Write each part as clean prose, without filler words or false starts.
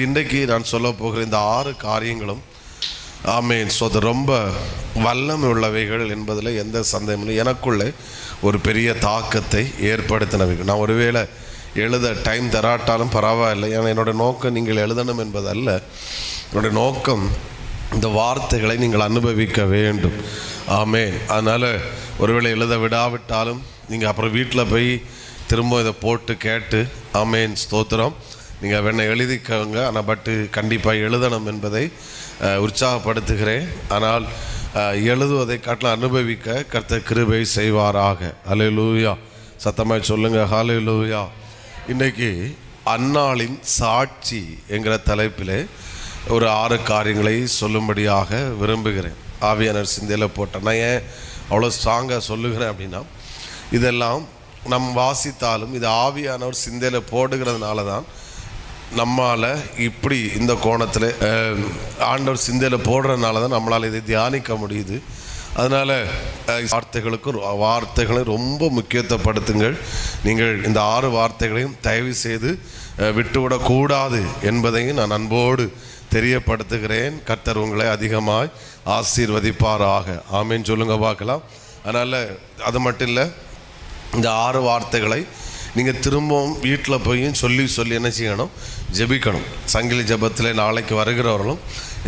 இன்றைக்கு நான் சொல்ல போகிற இந்த 6 காரியங்களும் ஆமேன் அது ரொம்ப வல்லமை உள்ளவைகள் என்பதில் எந்த சந்தேகமும் இல்லை. எனக்குள்ளே ஒரு பெரிய தாக்கத்தை ஏற்படுத்தினவைகள். நான் ஒருவேளை எழுத டைம் தராட்டாலும் பரவாயில்லை. ஏன்னா என்னோடய நோக்கம் நீங்கள் எழுதணும் என்பதல்ல. என்னுடைய நோக்கம் இந்த வார்த்தைகளை நீங்கள் அனுபவிக்க வேண்டும். ஆமேன். அதனால் ஒருவேளை எழுத விடாவிட்டாலும் நீங்கள் அப்புறம் வீட்டில் போய் திரும்ப இதை போட்டு கேட்டு ஆமேன் ஸ்தோத்திரம் நீங்கள் வேணால் எழுதிக்கோங்க. ஆனால் கண்டிப்பாக எழுதணும் என்பதை உற்சாகப்படுத்துகிறேன். ஆனால் எழுதுவதை காட்டிலும் அனுபவிக்க கர்த்தர் கிருபை செய்வாராக. ஹல்லேலூயா. சத்தமாய் சொல்லுங்கள் ஹல்லேலூயா. இன்றைக்கி அன்னாளின் சாட்சி என்கிற தலைப்பில் ஒரு 6 காரியங்களை சொல்லும்படியாக விரும்புகிறேன். ஆவியானவர் சிந்தையில் போட்டேன். நான் ஏன் அவ்வளோ ஸ்ட்ராங்காக சொல்லுகிறேன் அப்படின்னா, இதெல்லாம் நம் வாசித்தாலும் இது ஆவியானவர் சிந்தையில் போடுகிறதுனால தான் நம்மால் இப்படி இந்த கோணத்தில் ஆண்டவர் சிந்தையில் போடுறதுனால தான் நம்மளால் இதை தியானிக்க முடியுது. அதனால் வார்த்தைகளை ரொம்ப முக்கியத்துவப்படுத்துங்கள். நீங்கள் இந்த 6 வார்த்தைகளையும் தயவு செய்து விட்டுவிடக்கூடாது என்பதையும் நான் அன்போடு தெரியப்படுத்துகிறேன். கர்த்தர் உங்களை அதிகமாய் ஆசீர்வதிப்பாராக. ஆமேன்னு சொல்லுங்க பார்க்கலாம். அதனால் அது மட்டும் இல்லை, இந்த 6 வார்த்தைகளை நீங்கள் திரும்பவும் வீட்டில் போய் சொல்லி என்ன செய்யணும்? ஜெபிக்கணும். சங்கிலி ஜெபத்தில் நாளைக்கு வருகிறவர்களும்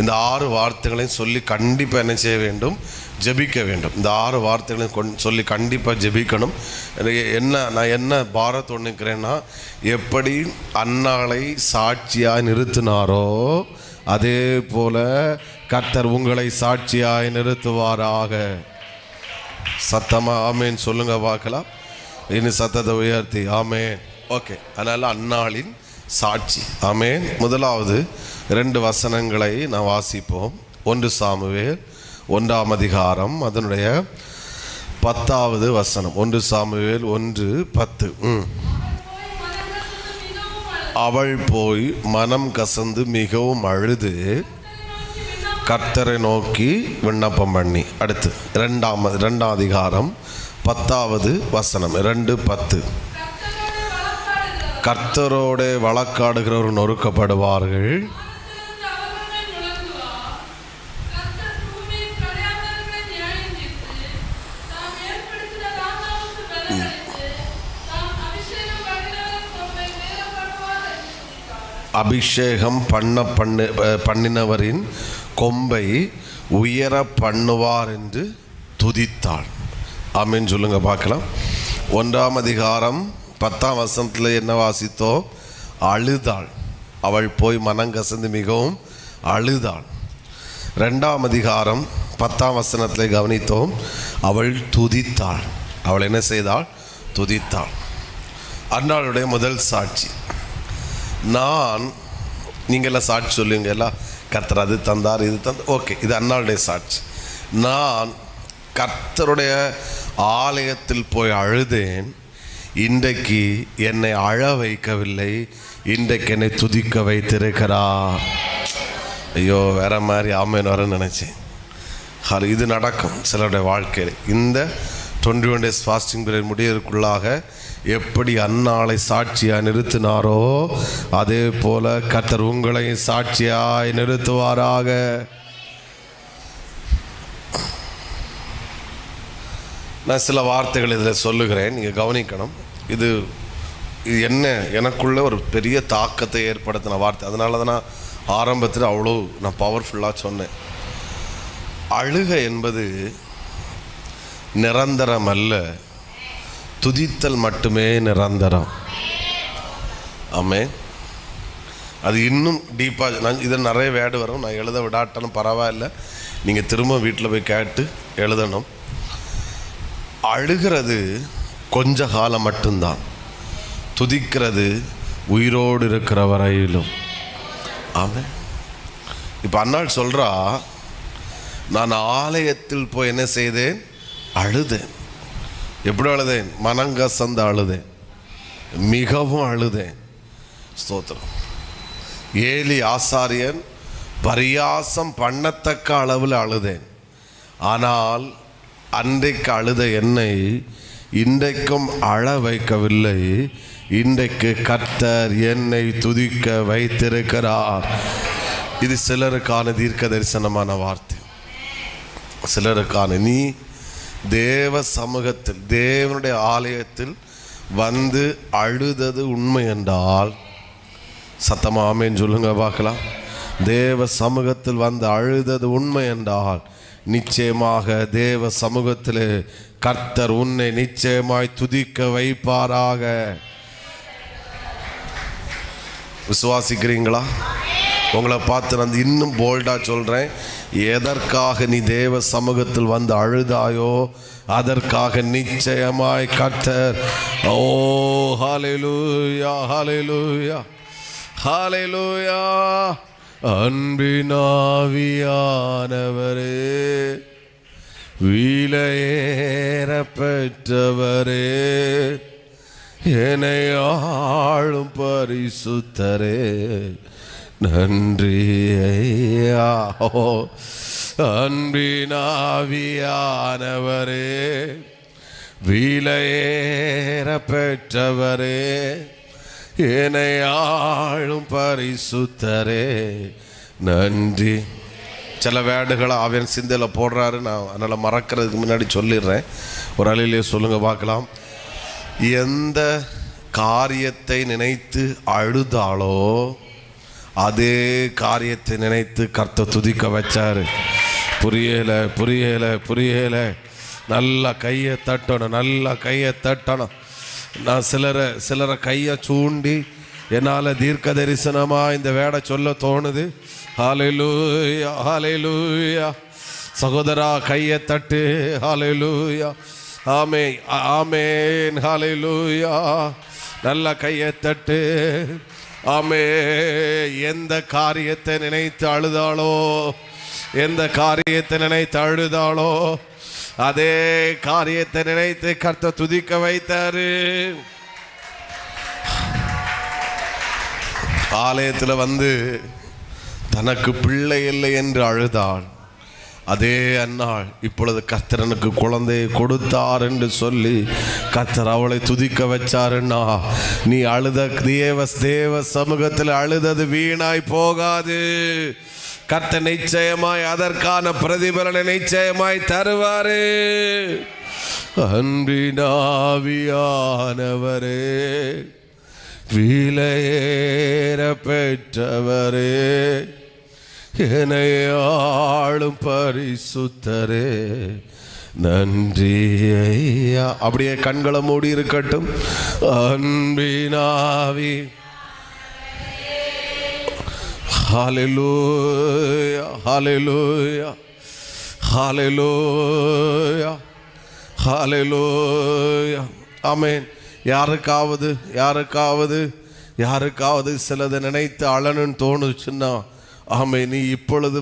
இந்த 6 வார்த்தைகளையும் சொல்லி கண்டிப்பாக என்ன செய்ய வேண்டும்? ஜெபிக்க வேண்டும். இந்த 6 வார்த்தைகளையும் சொல்லி கண்டிப்பாக ஜெபிக்கணும். நான் என்ன பாரத்தோடு நிற்கிறேன்னா, எப்படி அன்னாளை சாட்சியாய் நிறுத்தினாரோ அதே போல கர்த்தர் உங்களை சாட்சியாய் நிறுத்துவாராக. சத்தமாக ஆமேன் சொல்லுங்க பார்க்கலாம். இன்னும் சத்தத்தை உயர்த்தி ஆமேன். ஓகே. அதனால் அன்னாளின் சாட்சி. ஆமேன். முதலாவது 2 வசனங்களை நான் வாசிப்போம். 1 சாமுவேல் 1ஆம் அதிகாரம் அதனுடைய 10வது வசனம். 1 சாமுவேல் 1:10. அவள் போய் மனம் கசந்து மிகவும் அழுது கர்த்தரை நோக்கி விண்ணப்பம் பண்ணி. அடுத்து 2ஆம் அதிகாரம் 10வது வசனம் 2:10. கர்த்தரோட வழக்காடுகிறவர் நொறுக்கப்படுவார்கள். அபிஷேகம் பண்ணினவரின் கொம்பை உயர பண்ணுவார் என்று துதித்தாள். ஆமேன்னு சொல்லுங்க பார்க்கலாம். 1ஆம் அதிகாரம் 10ஆம் வசனத்தில் என்ன வாசித்தோம்? அழுதாள். அவள் போய் மனங்கசந்து மிகவும் அழுதாள். 2ஆம் அதிகாரம் 10ஆம் வசனத்தில் கவனித்தோம். அவள் துதித்தாள். அவள் என்ன செய்தாள்? துதித்தாள். அன்னாளுடைய முதல் சாட்சி. நீங்கள்லாம் சாட்சி சொல்லுவீங்க எல்லாம், கர்த்தர் அது தந்தார் இது தந்தார். ஓகே, இது அன்னாளுடைய சாட்சி. நான் கர்த்தருடைய ஆலயத்தில் போய் அழுதேன். இன்றைக்கு என்னை அழ வைக்கவில்லை, இன்றைக்கு என்னை துதிக்க வைத்திருக்கிறார். ஐயோ, வேற மாதிரி ஆமேன் வரேன்னு நினச்சேன். இது நடக்கும் சிலருடைய வாழ்க்கையில். இந்த 21 days ஃபாஸ்டிங் பீரியட் முடியறதுக்குள்ளாக எப்படி அன்னாளை சாட்சியாய் நிறுத்தினாரோ அதே போல கர்த்தர் உங்களை சாட்சியாய் நிறுத்துவாராக. நான் சில வார்த்தைகள் இதில் சொல்லுகிறேன், நீங்கள் கவனிக்கணும். இது என்ன எனக்குள்ள ஒரு பெரிய தாக்கத்தை ஏற்படுத்தின வார்த்தை. அதனால தான் நான் ஆரம்பத்தில் அவ்வளோ பவர்ஃபுல்லாக சொன்னேன். அழுகை என்பது நிரந்தரம் அல்ல, துதித்தல் மட்டுமே நிரந்தரம். ஆமென். அது இன்னும் டீப்பாக இதில் நிறைய வேர்டு வரும். நான் எழுத விடாட்டாலும் பரவாயில்ல, நீங்கள் திரும்ப வீட்டில் போய் கேட்டு எழுதணும். அழுகிறது கொஞ்ச காலம் மட்டும்தான், துதிக்கிறது உயிரோடு இருக்கிற வரையிலும். ஆமாம். இப்போ அன்னாள் சொல்கிறா, நான் ஆலயத்தில் போய் என்ன செய்தேன்? அழுதேன். எப்படி அழுதேன்? மனங்கசந்து அழுதேன், மிகவும் அழுதேன். ஸ்தோத்திரம். ஏலி ஆசாரியன் பரியாசம் பண்ணத்தக்க அளவில் அழுதேன். ஆனால் அன்றைக்கு அழுத என்னை இன்றைக்கும் அழ வைக்கவில்லை, இன்றைக்கு கர்த்தர் என்னை துதிக்க வைத்திருக்கிறார். இது சிலருக்கான தீர்க்க தரிசனமான வார்த்தை. சிலருக்கான நீ தேவ சமூகத்தில் தேவனுடைய ஆலயத்தில் வந்து அழுதது உண்மை என்றால் சத்தமா ஆமென் சொல்லுங்க பார்க்கலாம். தேவ சமூகத்தில் வந்து அழுதது உண்மை என்றால் நிச்சயமாக தேவ சமூகத்திலே கர்த்தர் உன்னை நிச்சயமாய் துதிக்க வைப்பாராக. விசுவாசிக்கிறீங்களா? உங்களை பார்த்து நான் இன்னும் போல்டாக சொல்கிறேன். எதற்காக நீ தேவ சமூகத்தில் வந்து அழுதாயோ அதற்காக நிச்சயமாய் கர்த்தர் ஓ ஹல்லேலூயா ஹல்லேலூயா ஹல்லேலூயா. அன்பினாவியானவரே, விலையேற பெற்றவரே, என்னை ஆளும் பரிசுத்தரே, நன்றி ஐயா. அன்பினாவியானவரே, விலையேற பெற்றவரே, என்னை ஆளும் பரிசுத்தரே, நன்றி. சில வேர்டுகளை அவன் சிந்தையில் போடுறாரு. நான் அதனால் மறக்கிறதுக்கு முன்னாடி சொல்லிடுறேன். ஒரு அலையிலே சொல்லுங்க பார்க்கலாம். எந்த காரியத்தை நினைத்து அழுதாலோ அதே காரியத்தை நினைத்து கர்த்தர் துதிக்க வச்சாரு. புரியலை புரியலை புரியலை. நல்லா கையை தட்டணும், நல்லா கையை தட்டணும். நான் சிலரை கையை சூண்டி என்னால் தீர்க்க தரிசனமாக இந்த வேடை சொல்ல தோணுது. ஹல்லேலூயா ஹல்லேலூயா. சகோதரா கையை தட்டு. ஹல்லேலூயா ஆமென் ஆமென் ஹல்லேலூயா. நல்ல கையை தட்டு. ஆமென். எந்த காரியத்தை நினைத்து அழுதாளோ, எந்த காரியத்தை நினைத்து அழுதாளோ அதே காரியத்தை நினைத்து கர்த்தர் துதிக்க வைத்தாரு. ஆலயத்தில் வந்து தனக்கு பிள்ளை இல்லை என்று அழுதாள். அதே அன்னாள் இப்பொழுது கர்த்தரனுக்கு குழந்தையை கொடுத்தார் என்று சொல்லி கர்த்தர் அவளை துதிக்க வச்சாருன்னா நீ அழுத தேவ சமூகத்தில் அழுதது வீணாய் போகாது. கர்த்தர் நிச்சயமாய் அதற்கான பிரதிபலனை நிச்சயமாய் தருவாரு. அன்பினாவியானவரே, விலையேற பெற்றவரே, என்னை ஆளும் பரிசுத்தரே, நன்றி ஐயா. அப்படியே கண்களை மூடி இருக்கட்டும். அன்பினாவி ஹல்லேலூயா ஹல்லேலூயா ஹல்லேலூயா ஹல்லேலூயா ஆமென். யாருக்காவது சிலதை நினைத்து அழணுன்னு தோணுச்சுன்னா ஆமென், நீ இப்பொழுது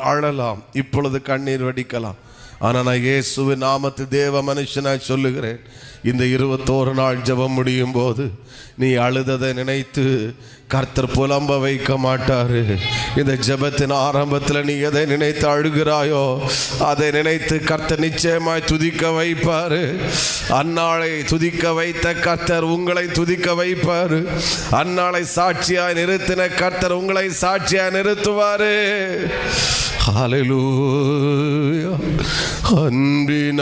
அழலாம், இப்பொழுது கண்ணீர் வடிக்கலாம். ஆனால் நான் இயேசுவின் நாமத்தில் தேவ மனுஷனாய் சொல்லுகிறேன், இந்த 21 நாள் ஜெபம் முடியும் போது நீ அழுததை நினைத்து கர்த்தர் புலம்ப வைக்க மாட்டாரு. இந்த ஜெபத்தின் ஆரம்பத்தில் நீ எதை நினைத்து அழுகிறாயோ அதை நினைத்து கர்த்தர் நிச்சயமாய் துதிக்க வைப்பாரு. அன்னாளை துதிக்க வைத்த கர்த்தர் உங்களை துதிக்க வைப்பாரு. அன்னாளை சாட்சியாய் நிறுத்தின கர்த்தர் உங்களை சாட்சியாய் நிறுத்துவாரு. ஹல்லேலூயா. அன்பினாவியானவரே,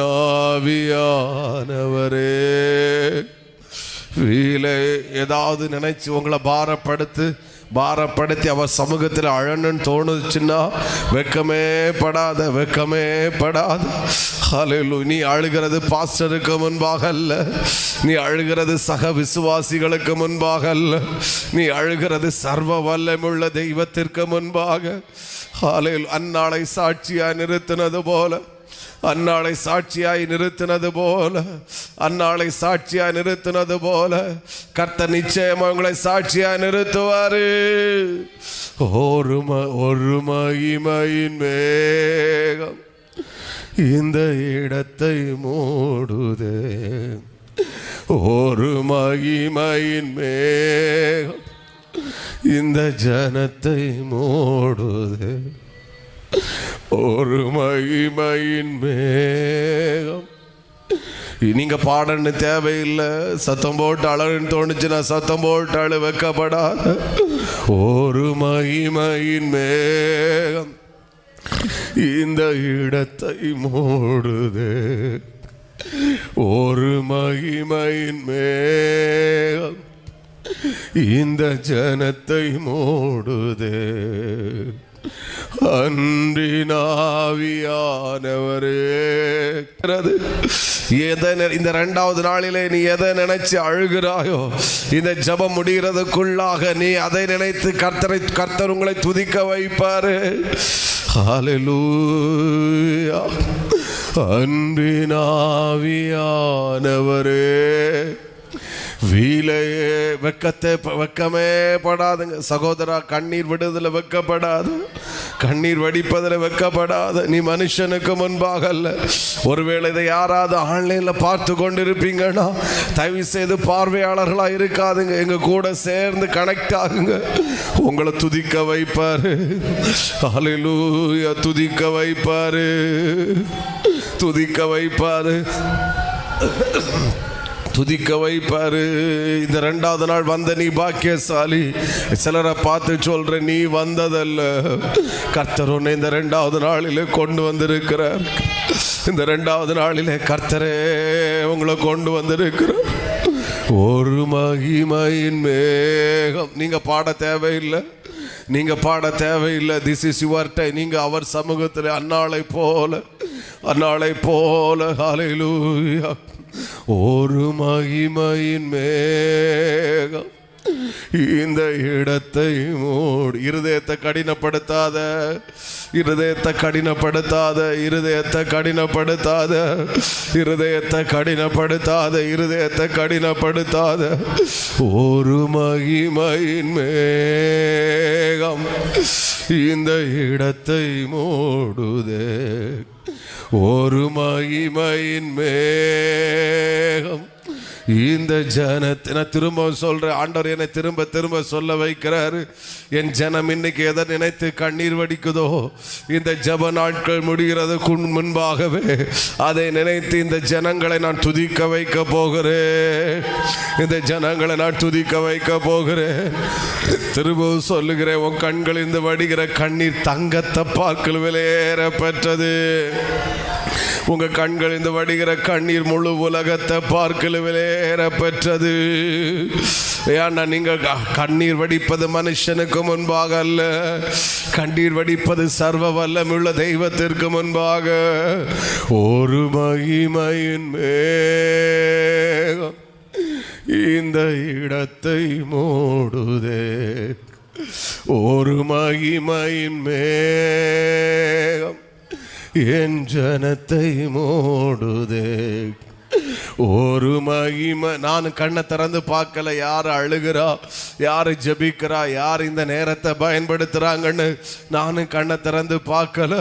வீலை ஏதாவது நினைச்சு உங்களை பாரப்படுத்தி அவர் சமூகத்தில் அழணுன்னு தோணுச்சுன்னா வெக்கமே படாத. ஹல்லேலூயா. நீ அழுகிறது பாஸ்டருக்கு முன்பாக அல்ல, நீ அழுகிறது சக விசுவாசிகளுக்கு முன்பாக அல்ல, நீ அழுகிறது சர்வ வல்லமுள்ள தெய்வத்திற்கு முன்பாக. ஹல்லேலூயா. அன்னாளை சாட்சியாய் நிறுத்தினது போல கர்த்தர் நிச்சயமா உங்களை சாட்சியாய் நிறுத்துவாரு. ஒரு மகிமையின் மேகம் இந்த இடத்தை மூடுதே, ஒரு மகிமையின் மேகம் இந்த ஜனத்தை மூடுதே, ஒரு மகிமையின் மேகம் நீங்க பாடன்னு தேவையில்லை. சத்தம் போட்டு அழகுன்னு தோணுச்சுன்னா சத்தம் போட்டு அழு, வைக்கப்படாத ஒரு மகிமையின் மேகம் இந்த இடத்தை மூடுது. ஒரு மகிமையின் மேகம் இந்த ஜனத்தை மூடுது. அன்பினாவியானவரே, இந்த 2வது நாளிலே நீ எதை நினைச்சு அழுகிறாயோ, இந்த ஜெபம் முடிகிறதுக்குள்ளாக நீ அதை நினைத்து கர்த்தர் உங்களை துதிக்க வைப்பாரு. ஹல்லேலூயா. அன்பினாவியானவரே, வீலையே வெக்கமே படாதுங்க சகோதரா. கண்ணீர் விடுதல வெக்கப்படாது, கண்ணீர் வடிப்பதில் வெக்கப்படாது. நீ மனுஷனுக்கு முன்பாக அல்ல. ஒருவேளை இதை யாராவது ஆன்லைன்ல பார்த்து கொண்டிருப்பீங்கன்னா தயவு செய்து பார்வையாளர்களா இருக்காதுங்க, எங்க கூட சேர்ந்து கனெக்ட் ஆகுங்க. உங்களை துதிக்க வைப்பாரு. ஹல்லேலூயா. துதிக்க வைப்பாரு, துதிக்க வைப்பாரு, துதிக்க வைப்பாரு. இந்த 2வது நாள் வந்த நீ பாக்கியசாலி. சிலரை பார்த்து சொல்ற, நீ வந்ததல்ல, கர்த்தர் உன்னை இந்த 2வது நாளிலே கொண்டு வந்திருக்கிறார். இந்த 2வது நாளிலே கர்த்தரே உங்களை கொண்டு வந்திருக்கிறார். ஒரு மகிமையின் மேகம். நீங்க பாட தேவையில்லை, நீங்க பாட தேவையில்லை. This is your time. நீங்க அவர் சமூகத்தில் அன்னாளை போல, அன்னாளை போல. ஹல்லேலூயா. ஒரு மகிமையின் மேகம் இந்த இடத்தை மூடு. இருதயத்தை கடினப்படுத்தாத, இருதயத்தை கடினப்படுத்தாத, இருதயத்தை கடினப்படுத்தாத, இருதயத்தை கடினப்படுத்தாத, இருதயத்தை கடினப்படுத்தாத. ஒரு மகிமையின் மேகம் இந்த இடத்தை மூடுதே. ஒரு மகிமையின் மேகம் இந்த ஜனத்தை. நான் திரும்ப சொல்றேன், ஆண்டவர் என்னை திரும்ப திரும்ப சொல்ல வைக்கிறாரு. என் ஜனம் இன்னைக்கு எதை நினைத்து கண்ணீர் வடிக்குதோ, இந்த ஜப நாட்கள் முடிகிறதுக்கு முன்பாகவே அதை நினைத்து இந்த ஜனங்களை நான் துதிக்க வைக்க போகிறேன். இந்த ஜனங்களை நான் துதிக்க வைக்க போகிறேன். திரும்பவும் சொல்லுகிறேன், உன் கண்கள் இந்த வடிகிற கண்ணீர் தங்கத்தை பார்க்கல் விலையேற பெற்றது. உங்க கண்கள் இந்த வடிகிற கண்ணீர் முழு உலகத்தை பார்க்கல விலையேற பெற்றது. ஏன்னா நீங்க கண்ணீர் வடிப்பது மனுஷனுக்கு முன்பாக அல்ல, கண்ணீர் வடிப்பது சர்வ வல்லமுள்ள தெய்வத்திற்கு முன்பாக. ஒரு மகிமையின் மேகம் இந்த இடத்தை மூடுதே. ஒரு மகிமையின் மேகம் என் ஜனத்தை மூடுதே. ஒரு மகிமை. நான் கண்ணை திறந்து பார்க்கல யார் அழுகிறா, யார் ஜெபிக்கிறா, யார் இந்த நேரத்தை பயன்படுத்துறாங்கன்னு நானும் கண்ணை திறந்து பார்க்கல.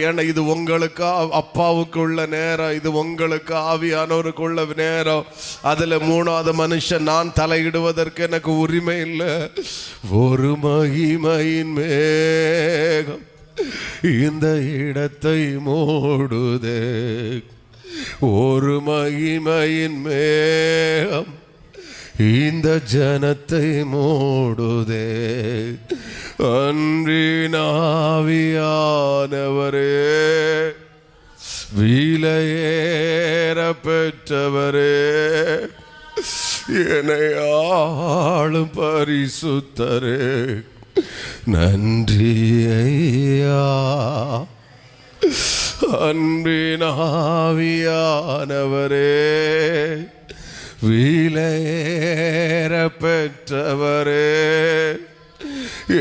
ஏன்னா இது உங்களுக்கு அப்பாவுக்கு உள்ள நேரம், இது உங்களுக்கு ஆவியானவருக்கு உள்ள நேரம். அதுல 3வது மனுஷன் நான் தலையிடுவதற்கு எனக்கு உரிமை இல்லை. ஒரு மகிமையின் மேகம் இந்த இடத்தை மூடுதே. ஒரு மகிமையின் மேகம் இந்த ஜனத்தை மூடுதே. அன்பினாவியானவரே, விலையேற பெற்றவரே, என்னை ஆளும் பரிசுத்தரே, நன்றி ஐயா. அன்பினாவியானவரே, விலையேற பெற்றவரே,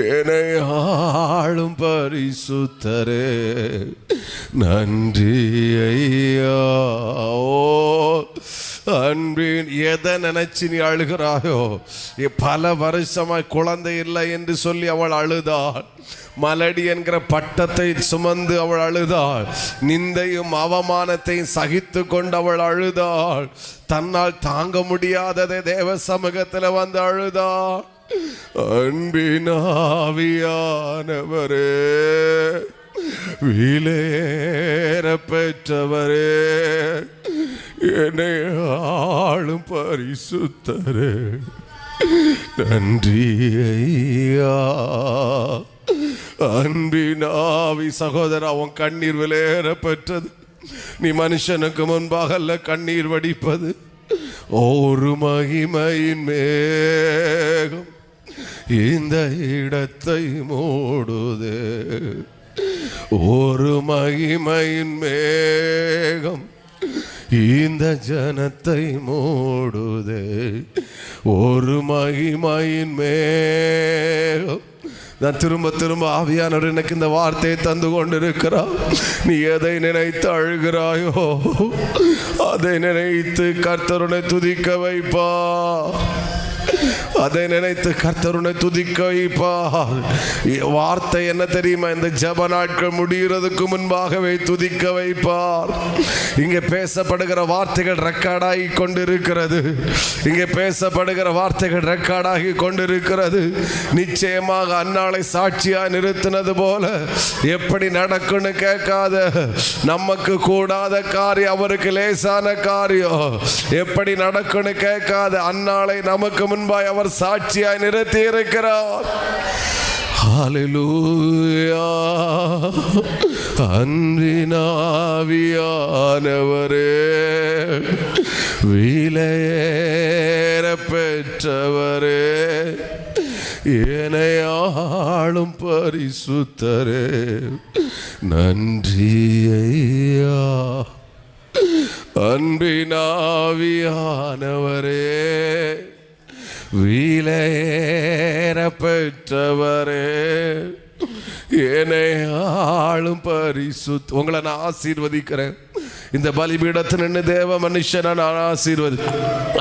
என்னை ஆளும் பரிசுத்தரே, நன்றி ஐயா. அன்பின் எதை நினைச்சு நீ அழுகிறாயோ, பல வருஷமாய் குழந்தை இல்லை என்று சொல்லி அவள் அழுதாள். மலடி என்கிற பட்டத்தை சுமந்து அவள் அழுதாள். நிந்தையும் அவமானத்தையும் சகித்து கொண்டு அவள் அழுதாள். தன்னால் தாங்க முடியாததை தேவ சமூகத்தில் வந்து அழுதாள். அன்பினாவியானவரே, விலையேற பெற்றவரே, என்னை ஆளும் பரிசுத்தரே நன்றி ஐயா. அன்பினாவி சகோதரா, உன் கண்ணீர் விலையேற பெற்றது. நீ மனுஷனுக்கு முன்பாக அல்ல கண்ணீர் வடிப்பது. ஒரு மகிமையின் மேகம் இந்த இடத்தை மூடுதே. ஒரு மகிமையின் மேகம் இந்த ஜனத்தை மூடுதே. ஒரு மகிமையின் மேகம். நான் திரும்ப திரும்ப ஆவியானவர் எனக்கு இந்த வார்த்தையை தந்து கொண்டிருக்கிறார். நீ எதை நினைத்து அழுகிறாயோ அதை நினைத்து கர்த்தருனை துதிக்க வைப்பா. அதை நினைத்து கர்த்தருனை துதிக்க வைப்பார். வார்த்தை என்ன தெரியுமா? இந்த ஜெப நாட்கள் முடிகிறதுக்கு முன்பாகவே துதிக்க வைப்பார். இங்கே பேசப்படுகிற வார்த்தைகள் ரெக்கார்டாகி கொண்டிருக்கிறது. இங்கே பேசப்படுகிற வார்த்தைகள் ரெக்கார்டாகி கொண்டிருக்கிறது. நிச்சயமாக அந்நாளை சாட்சியாக நிறுத்தினது போல எப்படி நடக்குன்னு கேட்காத, நமக்கு கூடாத காரியம் அவருக்கு லேசான காரியம். எப்படி நடக்குன்னு கேட்காத அந்நாளை நமக்கு முன்பாய் அவர் சாட்சியாய் நிறுத்தி இருக்கிறார். ஹல்லேலூயா. அன்பினாவியானவரே, விலையேற பெற்றவரே, என்னை ஆளும் பரிசுத்தரே நன்றி ஐயா. அன்பினாவியானவரே, விலையேற பெற்றவரே, என்னை ஆளும் பரிசுத்த. உங்களை நான் ஆசீர்வதிக்கிறேன். இந்த பலிபீடத்தில் நின்று தேவ மனுஷனை நான் ஆசீர்வதி.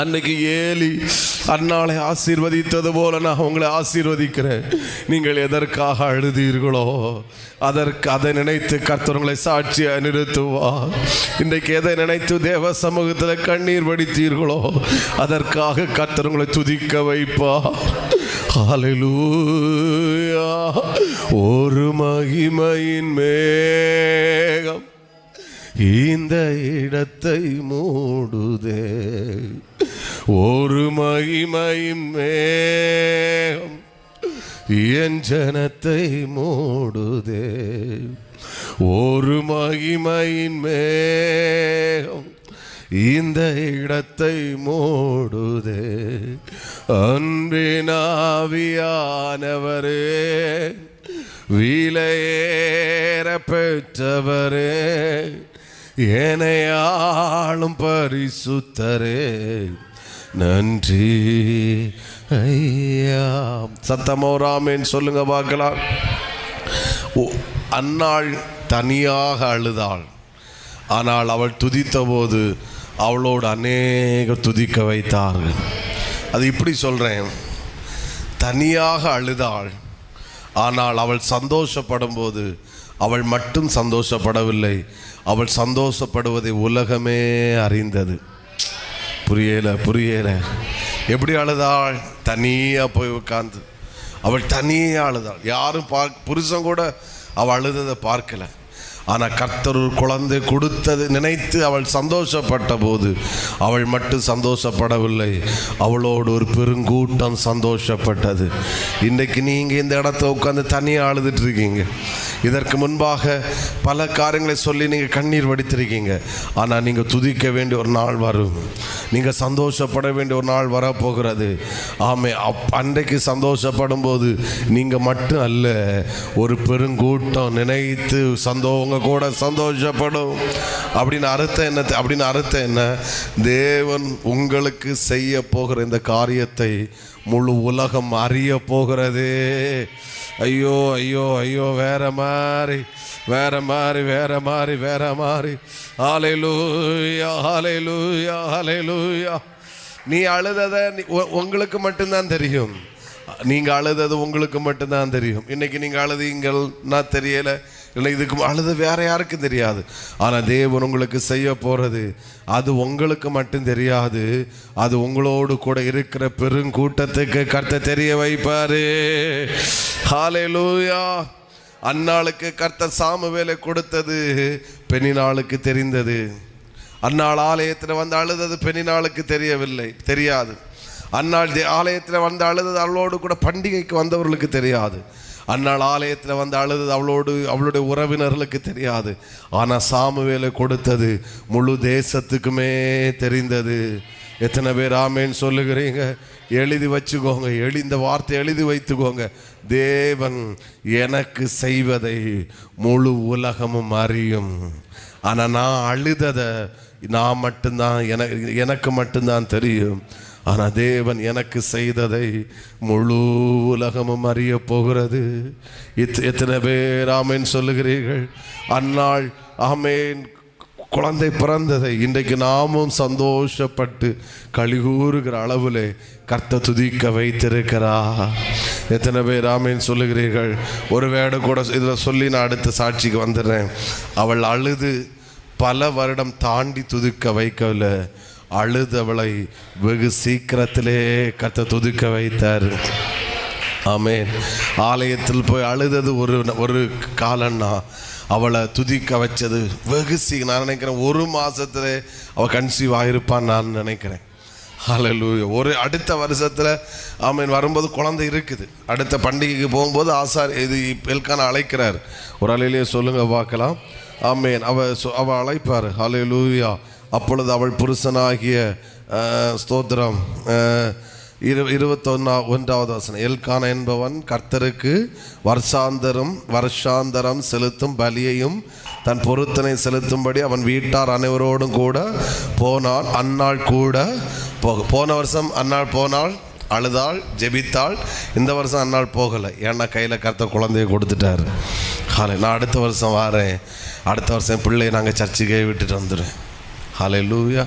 அன்னைக்கு ஏலி அன்னாளை ஆசீர்வதித்தது போல நான் உங்களை ஆசீர்வதிக்கிறேன். நீங்கள் எதற்காக அழுதீர்களோ அதற்கு அதை நினைத்து கர்த்தர் உங்களை சாட்சியாக நிறுத்துவா. இன்றைக்கு எதை நினைத்து தேவ சமூகத்தில் கண்ணீர் வடித்தீர்களோ அதற்காக கர்த்தர் உங்களை துதிக்க வைப்பா. ஹல்லேலூயா. ஒரு மகிமையின் மேகம் இந்த இடத்தை மூடுதே. ஒரு மகிமையின் மேகம் என் ஜனத்தை மூடுதே. ஒரு மகிமையின் மேகம் இந்த இடத்தை மூடுதே. அன்பினாவியானவரே, விலையேற பெற்றவரே, என்னை ஆளும் பரிசுத்தரே நன்றி ஐயா. சத்தமோ ராமேன் சொல்லுங்க பார்க்கலாம். அன்னாள் தனியாக அழுதாள். ஆனால் அவள் துதித்த போது அவளோடு அநேக துதிக்க வைத்தார்கள். அது இப்படி சொல்கிறேன், தனியாக அழுதாள். ஆனால் அவள் சந்தோஷப்படும் போது அவள் மட்டும் சந்தோஷப்படவில்லை, அவள் சந்தோஷப்படுவதை உலகமே அறிந்தது. புரியல. எப்படி அழுதாள்? தனியாக போய் உட்கார்ந்து அவள் தனியாக அழுதாள். யாரும் புருஷன் கூட அவள் அழுததை பார்க்கல. ஆனால் கர்த்தர் ஒரு குழந்தை கொடுத்தது நினைத்து அவள் சந்தோஷப்பட்ட போது அவள் மட்டும் சந்தோஷப்படவில்லை, அவளோடு ஒரு பெருங்கூட்டம் சந்தோஷப்பட்டது. இன்றைக்கு நீங்கள் இந்த இடத்த உட்காந்து தனியாக அழுதுட்டு இருக்கீங்க. இதற்கு முன்பாக பல காரியங்களை சொல்லி நீங்கள் கண்ணீர் வடித்திருக்கீங்க. ஆனால் நீங்கள் துதிக்க வேண்டிய ஒரு நாள் வரும். நீங்கள் சந்தோஷப்பட வேண்டிய ஒரு நாள் வரப்போகிறது. ஆமே, அன்றைக்கு சந்தோஷப்படும் போது நீங்கள் மட்டும் அல்ல, ஒரு பெருங்கூட்டம் நினைத்து கூட சந்தோஷப்படும். அப்படின்னு அர்த்தம் என்ன? தேவன் உங்களுக்கு செய்ய போகிற இந்த காரியத்தை முழு உலகம் அறிய போகிறது. ஐயோ ஐயோ ஐயோ, வேற மாதிரி. ஹல்லேலூயா, ஹல்லேலூயா, ஹல்லேலூயா. நீ அழுததை உங்களுக்கு மட்டும்தான் தெரியும். நீங்கள் அழுதது உங்களுக்கு மட்டும்தான் தெரியும். இன்னைக்கு நீங்கள் அழுதீங்கன்னா தெரியல, இல்லை இதுக்கு அழுது வேற யாருக்கும் தெரியாது. ஆனால் தேவன் உங்களுக்கு செய்ய போகிறது அது உங்களுக்கு மட்டும் தெரியாது, அது உங்களோடு கூட இருக்கிற பெருங்கூட்டத்துக்கு கர்த்தர் தெரிய வைப்பாரு. ஹல்லேலூயா. அன்னாளுக்கு கர்த்தர் சாமுவேலை கொடுத்தது பெண்ணினாளுக்கு தெரிந்தது. அன்னாள் ஆலயத்தில் வந்து அழுதது பெண்ணினாளுக்கு தெரியாது. அன்னாள் ஆலயத்தில் வந்து அழுதது அவளோடு கூட பண்டிகைக்கு வந்தவர்களுக்கு தெரியாது. அன்னாள் ஆலயத்தில் வந்து அழுதது அவளுடைய உறவினர்களுக்கு தெரியாது. ஆனால் சாமுவேலை கொடுத்தது முழு தேசத்துக்குமே தெரிந்தது. எத்தனை பேர் ஆமேன்னு சொல்லுகிறீங்க? எழுதி வச்சுக்கோங்க, இந்த வார்த்தை எழுதி வைத்துக்கோங்க. தேவன் எனக்கு செய்வதை முழு உலகமும் அறியும். ஆனால் நான் அழுததை நான் மட்டும்தான் எனக்கு மட்டும்தான் தெரியும். ஆனால் தேவன் எனக்கு செய்ததை முழு உலகமும் அறிய போகிறது. எத்தனை பேர் ஆமேன் சொல்லுகிறீர்கள்? அன்னாள் ஆமேன் குழந்தை பிறந்ததை இன்றைக்கு நாமும் சந்தோஷப்பட்டு கலிகூறுகிற அளவில் கர்த்தர் துதிக்க வைத்திருக்கிறா. எத்தனை பேர் ஆமேன் சொல்லுகிறீர்கள்? ஒரு வேடை கூட இதில் சொல்லி நான் அடுத்த சாட்சிக்கு வந்துடுறேன். அவள் அழுது பல வருடம் தாண்டி துதிக்க வைக்கவில்லை. அழுதவளை வெகு சீக்கிரத்திலே கர்த்தர் துதிக்க வைத்தார். ஆமேன். ஆலயத்தில் போய் அழுதது ஒரு காலன்னா, அவளை துதிக்க வச்சது வெகு நான் நினைக்கிறேன் 1 மாதத்துல அவள் கன்சீவ் ஆகிருப்பான்னு நான் நினைக்கிறேன். ஹல்லேலூயா. அடுத்த வருஷத்தில் ஆமேன் வரும்போது குழந்தை இருக்குது. அடுத்த பண்டிகைக்கு போகும்போது இது எல்கான அழைக்கிறார். ஒரு அலையிலேயே சொல்லுங்க பார்க்கலாம். ஆமேன். அவள் அழைப்பார். ஹல்லேலூயா. அப்பொழுது அவள் புருஷனாகிய ஸ்தோத்திரம் 21வது வசனம். எல்கானா என்பவன் கர்த்தருக்கு வருஷாந்தரம் செலுத்தும் பலியையும் தன் பொருத்தனை செலுத்தும்படி அவன் வீட்டார் அனைவரோடும் கூட போனான். அன்னாள் கூட போன வருஷம் அன்னாள் போனாள், அழுதாள், ஜெபித்தாள். இந்த வருஷம் அன்னாள் போகலை. ஏன்னா கையில் கர்த்தர் குழந்தைய கொடுத்துட்டார். நான் அடுத்த வருஷம் வாரேன், அடுத்த வருஷம் பிள்ளையை நாங்கள் சர்ச்சுக்கே விட்டுட்டு வந்துடுவேன். ஹல்லேலூயா.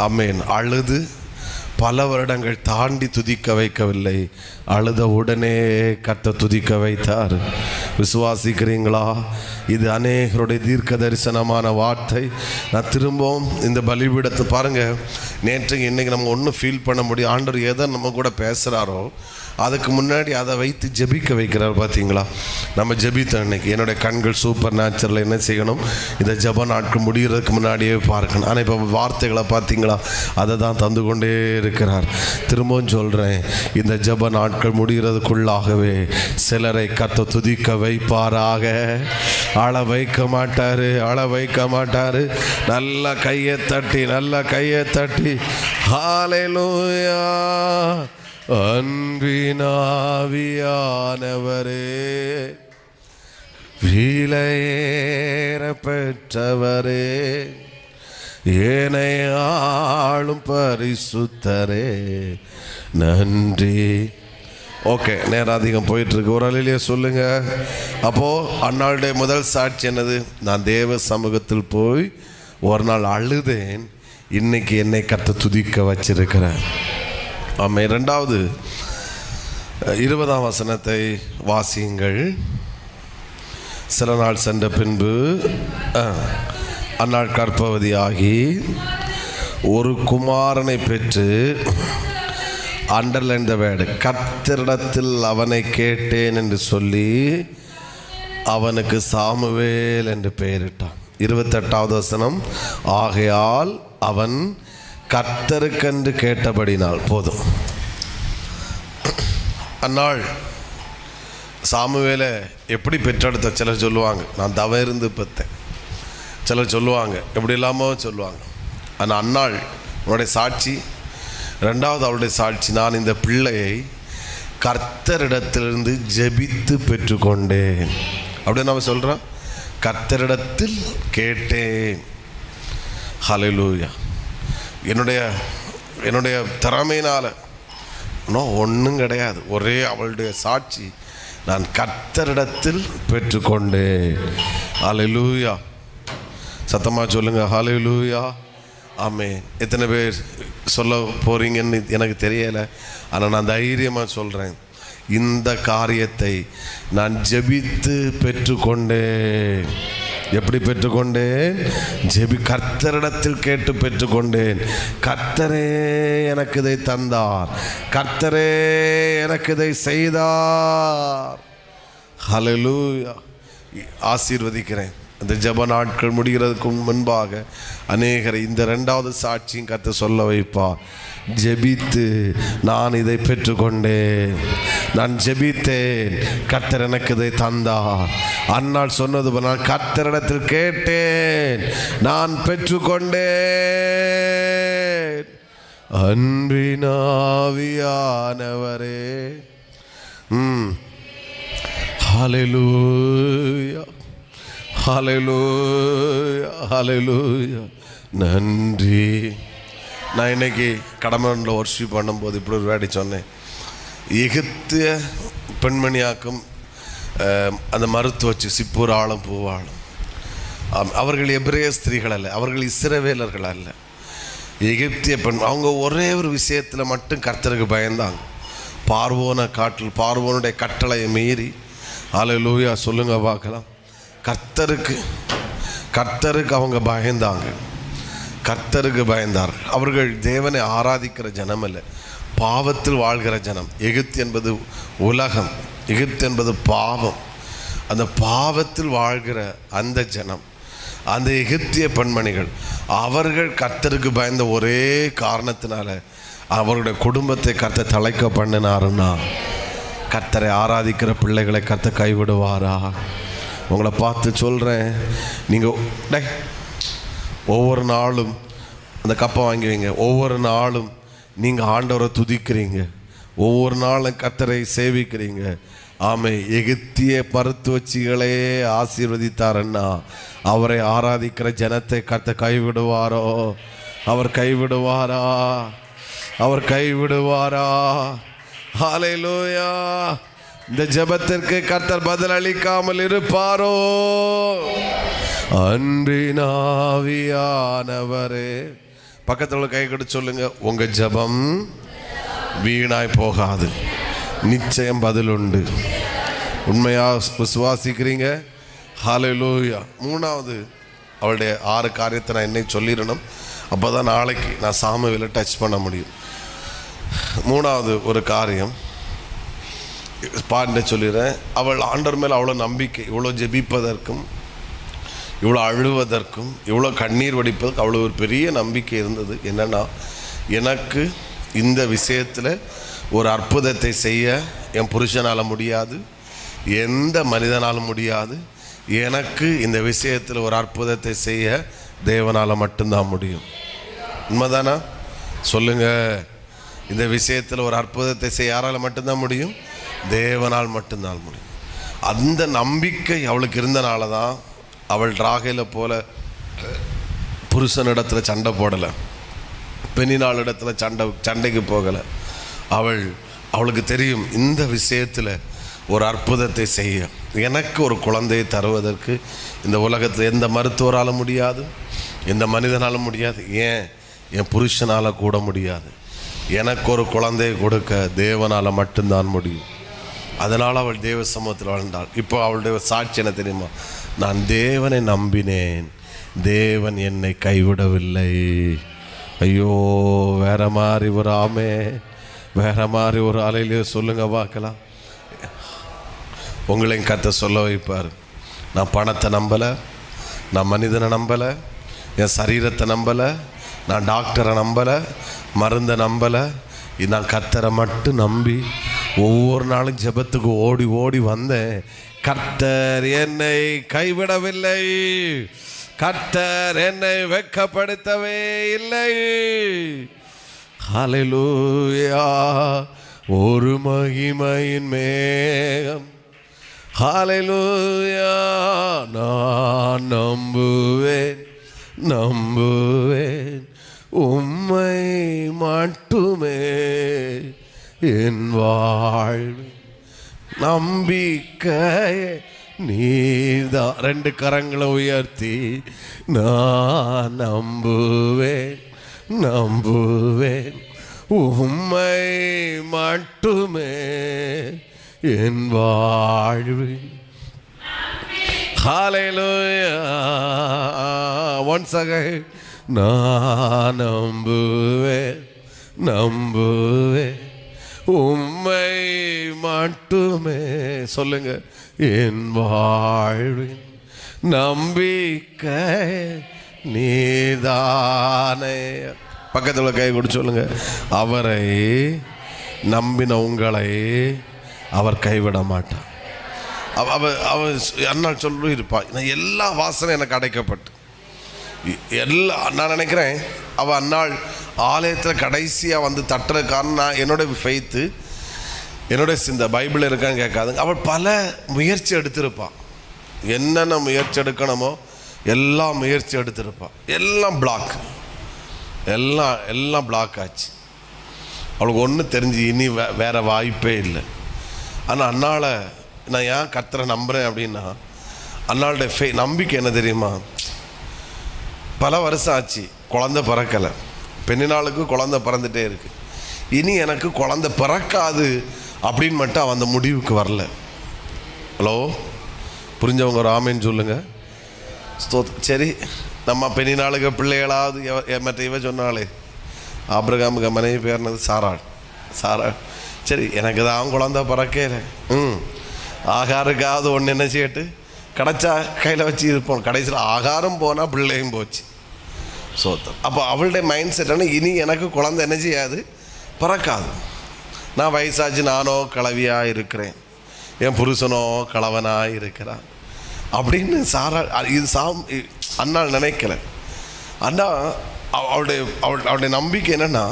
ஆமேன். அழுது பல வருடங்கள் தாண்டி துதிக்க வைக்கவில்லை. அழுத உடனே கர்த்தர் துதிக்க வைத்தார். விசுவாசிக்கிறீங்களா? இது அநேகருடைய தீர்க்க தரிசனமான வார்த்தை. நான் திரும்பவும் இந்த பலிபீடத்தை பாருங்கள். நேற்று இன்னைக்கு நம்ம ஒன்றும் ஃபீல் பண்ண முடியும். ஆண்டவர் எதை நம்ம கூட பேசுகிறாரோ அதுக்கு முன்னாடி அதை வைத்து ஜெபிக்க வைக்கிறார். பார்த்தீங்களா? நம்ம ஜெபித்தோம் இன்னைக்கு. என்னுடைய கண்கள் சூப்பர் நேச்சுரல் என்ன செய்யணும்? இந்த ஜெப நாட்கள் முடிகிறதுக்கு முன்னாடியே பார்க்கணும். ஆனால் இப்போ வார்த்தைகளை பார்த்தீங்களா? அதை தான் தந்து கொண்டே இருக்கிறார். திரும்பவும் சொல்கிறேன், இந்த ஜெப நாட்கள் முடிகிறதுக்குள்ளாகவே சிலரை கர்த்தர் துதிக்க வைப்பாராக. அழ வைக்க மாட்டார். நல்ல கையை தட்டி ஹல்லேலூயா. அன்பினாவியானவரே, விலையேற பெற்றவரே, ஏனை ஆளும் பரிசுத்தரே, நன்றி. ஓகே, நேரம் அதிகம் போயிட்டுருக்கு. ஒரு அலையிலேயே சொல்லுங்க. அப்போது அன்னாளுடைய முதல் சாட்சி என்னது? நான் தேவ சமூகத்தில் போய் ஒரு நாள் அழுதேன், இன்னைக்கு என்னை கர்த்தர் துதிக்க வச்சிருக்கிறேன். ஆமே. 2வது 20ஆம் வசனத்தை வாசியுங்கள். சில நாள் சென்ற பின்பு அன்னாள் கர்ப்பவதியாகி ஒரு குமாரனை பெற்று, அண்டர்லைன் த வேர்டு, கர்த்தரிடத்தில் அவனை கேட்டேன் என்று சொல்லி அவனுக்கு சாமுவேல் என்று பெயரிட்டான். 28வது வசனம். ஆகையால் அவன் கர்த்தருக்கென்று கேட்டபடினால் போதும். அன்னாள் சாமுவேலை எப்படி பெற்றெடுத்த? சிலர் சொல்லுவாங்க நான் தவம் இருந்து பெற்றேன், சிலர் சொல்லுவாங்க எப்படி இல்லாமல் சொல்லுவாங்க. ஆனால் அன்னாள் அவளுடைய சாட்சி, 2வது அவளுடைய சாட்சி, நான் இந்த பிள்ளையை கர்த்தரிடத்திலிருந்து ஜெபித்து பெற்றுக்கொண்டேன் அப்படின்னு நம்ம சொல்கிறோம். கர்த்தரிடத்தில் கேட்டேன். ஹல்லேலூயா. என்னுடைய திறமையினால் ஒன்றும் கிடையாது. ஒரே அவளுடைய சாட்சி, நான் கர்த்தரிடத்தில் பெற்றுக்கொண்டேன். ஹல்லேலூயா. சத்தமாக சொல்லுங்க ஹல்லேலூயா. ஆமென். எத்தனை பேர் சொல்ல போகிறீங்கன்னு எனக்கு தெரியலை. ஆனால் நான் தைரியமாக சொல்கிறேன், இந்த காரியத்தை நான் ஜெபித்து பெற்றுக்கொண்டேன். எப்படி பெற்றுக்கொண்டேன்? கர்த்தரிடத்தில் கேட்டு பெற்றுக்கொண்டேன். கர்த்தரே எனக்கு இதை தந்தார், கர்த்தரே எனக்கு இதை செய்தார். ஹல்லேலூயா. ஆசீர்வதிக்கிறேன். அந்த ஜெப நாட்கள் முடிகிறதுக்கு முன்பாக அநேகரை இந்த 2வது சாட்சியும் கர்த்தர் சொல்ல வைப்பா. ஜெபித்து நான் இதை பெற்றுக்கொண்டேன், நான் ஜெபித்தேன், கர்த்தர் எனக்கு இதை தந்தார். அன்னாள் சொன்னது போல நான் கர்த்தரிடத்தில் கேட்டேன், நான் பெற்றுக்கொண்டேன். அன்பின் ஆவியானவரே, ஹல்லேலூயா, ஹல்லேலூயா, ஹல்லேலூயா, நன்றி. நான் இன்னைக்கு கடமையில் வர்ஷிப் பண்ணும்போது இப்படி ஒரு வேடி சொன்னேன். எகிப்திய பெண்மணியாக்கும் அந்த மருத்துவச்சு சிப்பூர் ஆழம் பூவாழம், அவர்கள் எபிரேய ஸ்திரீகள் அல்ல, அவர்கள் இஸ்ரவேலர்கள் அல்ல, எகிப்திய பெண். அவங்க ஒரே ஒரு விஷயத்தில் மட்டும் கர்த்தருக்கு பயந்தாங்க. பார்வோனுடைய கட்டளையை மீறி, ஹல்லேலூயா சொல்லுங்க பார்க்கலாம், கர்த்தருக்கு அவங்க பயந்தாங்க, கர்த்தருக்கு பயந்தார்கள். அவர்கள் தேவனை ஆராதிக்கிற ஜனம் அல்ல, பாவத்தில் வாழ்கிற ஜனம். எகிப்து என்பது உலகம், எகிப்து என்பது பாவம். அந்த பாவத்தில் வாழ்கிற அந்த ஜனம், அந்த எகிப்திய பெண்மணிகள், அவர்கள் கர்த்தருக்கு பயந்த ஒரே காரணத்தினால அவருடைய குடும்பத்தை கர்த்தர் தலைக்க பண்ணினாருன்னா, கர்த்தரை ஆராதிக்கிற பிள்ளைகளை கர்த்தர் கைவிடுவாரா? உங்களை பார்த்து சொல்கிறேன், நீங்கள் ஒவ்வொரு நாளும் அந்த கப்பை வாங்கி வைங்க. ஒவ்வொரு நாளும் நீங்கள் ஆண்டவரை துதிக்கிறீங்க, ஒவ்வொரு நாளும் கர்த்தரை சேவிக்கிறீங்க. ஆமை, எகிப்திய மருத்துவச்சிகளே ஆசீர்வதித்தாரன்னா அவரை ஆராதிக்கிற ஜனத்தை கர்த்தர் கைவிடுவாரோ? அவர் கைவிடுவாரா? அவர் கைவிடுவாரா? ஹல்லேலூயா. இந்த ஜெபத்திற்கு கர்த்தர் பதில் அளிக்காமல் இருப்பாரோ? அன்பின் ஆவியானவரே, பக்கத்தில் கை கட்டி சொல்லுங்க, உங்க ஜெபம் வீணாய் போகாது, நிச்சயம் பதில் உண்டு. உண்மையா விசுவாசிக்கிறீங்க? ஹல்லேலூயா. 3வது அவளுடைய 6 காரியத்தை நான் என்னை சொல்லிடணும், அப்போ தான் நாளைக்கு நான் சாமுவேலை டச் பண்ண முடியும். 3வது ஒரு காரியம் பாண்ட சொல்லிடுறேன். அவள் ஆண்டவர் மேலே அவ்வளோ நம்பிக்கை, இவ்வளோ ஜெபிப்பதற்கும், இவ்வளோ அழுவதற்கும், இவ்வளோ கண்ணீர் வடிப்பதற்கு அவ்வளோ ஒரு பெரிய நம்பிக்கை இருந்தது. என்னென்னா, எனக்கு இந்த விஷயத்தில் ஒரு அற்புதத்தை செய்ய என் புருஷனால் முடியாது, எந்த மனிதனாலும் முடியாது. எனக்கு இந்த விஷயத்தில் ஒரு அற்புதத்தை செய்ய தேவனால் மட்டும்தான் முடியும். உண்மைதானா? சொல்லுங்கள். இந்த விஷயத்தில் ஒரு அற்புதத்தை செய்ய யாரால் மட்டும்தான் முடியும்? தேவனால் மட்டும்தான் முடியும். அந்த நம்பிக்கை அவளுக்கு இருந்தனால தான் அவள் ராகேலை போல புருஷனிடத்தில் சண்டை போடலை, பெண்ணினாள் இடத்துல சண்டைக்கு போகலை. அவளுக்கு தெரியும், இந்த விஷயத்தில் ஒரு அற்புதத்தை செய்ய, எனக்கு ஒரு குழந்தையை தருவதற்கு இந்த உலகத்தில் எந்த மருத்துவரால் முடியாது, எந்த மனிதனாலும் முடியாது, என் புருஷனால் கூட முடியாது. எனக்கு ஒரு குழந்தையை கொடுக்க தேவனால் மட்டும்தான் முடியும். அதனால் அவள் தேவ சமூகத்தில் வாழ்ந்தாள். இப்போ அவளுடைய சாட்சி என்ன தெரியுமா? நான் தேவனை நம்பினேன், தேவன் என்னை கைவிடவில்லை. ஐயோ, வேற மாதிரி ஒரு ஆமே, வேற மாதிரி ஒரு அலையிலேயே சொல்லுங்க பார்க்கலாம். உங்களையும் கர்த்தர் சொல்ல வைப்பார். நான் பணத்தை நம்பலை, நான் மனிதனை நம்பலை, என் சரீரத்தை நம்பலை, நான் டாக்டரை நம்பலை, மருந்தை நம்பலை, நான் கர்த்தரை மட்டும் நம்பி ஒவ்வொரு நாளும் ஜெபத்துக்கு ஓடி ஓடி வந்தேன். கர்த்தர் என்னை கைவிடவில்லை, கர்த்தர் என்னை வெட்கப்படுத்தவே இல்லை. ஹல்லேலூயா. ஒரு மகிமையின் மேகம், ஹல்லேலூயா. நான் நம்புவேன், நம்புவேன் உம்மை மட்டுமே என் வாழ்வு நம்பிக்கையே நீதான். 2 கரங்களை உயர்த்தி நான் நம்புவேன், நம்புவேன் உம்மை மட்டுமே என் வாழ்வு. ஹல்லேலூயா. once again. நான் நம்புவேன், நம்புவேன் உம்மை மட்டுமே. சொல்லுங்க. என் வாழ்வின் நம்பிக்கை நீதானே. பக்கத்தில் கை கொடுத்து சொல்லுங்க, அவரை நம்பின உங்களை அவர் கைவிட மாட்டார். அண்ணாள் சொல்லி இருப்பாள், நான் எல்லா வாசனை எனக்கு அடைக்கப்பட்டு நான் நினைக்கிறேன் அவள் அண்ணாள் ஆலயத்தில் கடைசியாக வந்து தட்டுற காரணம் நான் என்னோட ஃபெய்த்து என்னோட இந்த பைபிள் இருக்கான்னு கேட்காதுங்க. அவள் பல முயற்சி எடுத்திருப்பாள், என்னென்ன முயற்சி எடுக்கணுமோ எல்லா முயற்சி எடுத்திருப்பாள். எல்லாம் பிளாக், எல்லாம் பிளாக் ஆச்சு. அவளுக்கு ஒன்று தெரிஞ்சு இனி வேறு வாய்ப்பே இல்லை. ஆனால் அண்ணாளை நான் ஏன் கர்த்தரை நம்புகிறேன் அப்படின்னா, அண்ணாளுடைய நம்பிக்கை என்ன தெரியுமா, பல வருஷம் ஆச்சு குழந்தை பிறக்கலை, பெண்ணினாளுக்கு குழந்தை பிறந்துகிட்டே இருக்குது, இனி எனக்கு குழந்தை பிறக்காது அப்படின்னு மட்டும் அவன் அந்த முடிவுக்கு வரல. ஹலோ, புரிஞ்சவங்க ஒரு ஆமேன்னு சொல்லுங்கள். சரி, நம்ம பெண்ணினாளுக்கு பிள்ளைகளாவது மற்ற இவ சொன்னாலே ஆபிரகாமுக்கு மனைவி பேர்னது சாராள். சரி, எனக்கு தான் குழந்தை பிறக்கல, ஆகாருக்காவது ஒன்று என்ன செய்யட்டு கிடச்சா கையில் வச்சு இருப்போம். கடைசியில் ஆகாரம் போனால் பிள்ளையும் போச்சு. அப்போ அவளுடைய மைண்ட் செட் ஆனால் இனி எனக்கு குழந்தை என்ன செய்யாது, பிறக்காது. நான் வயசாச்சு, நானோ கிளவியாக இருக்கிறேன், என் புருஷனோ கிழவனாக இருக்கிறான் அப்படின்னு அண்ணாள் நினைக்கல. அண்ணா அவளுடைய நம்பிக்கை என்னென்னா,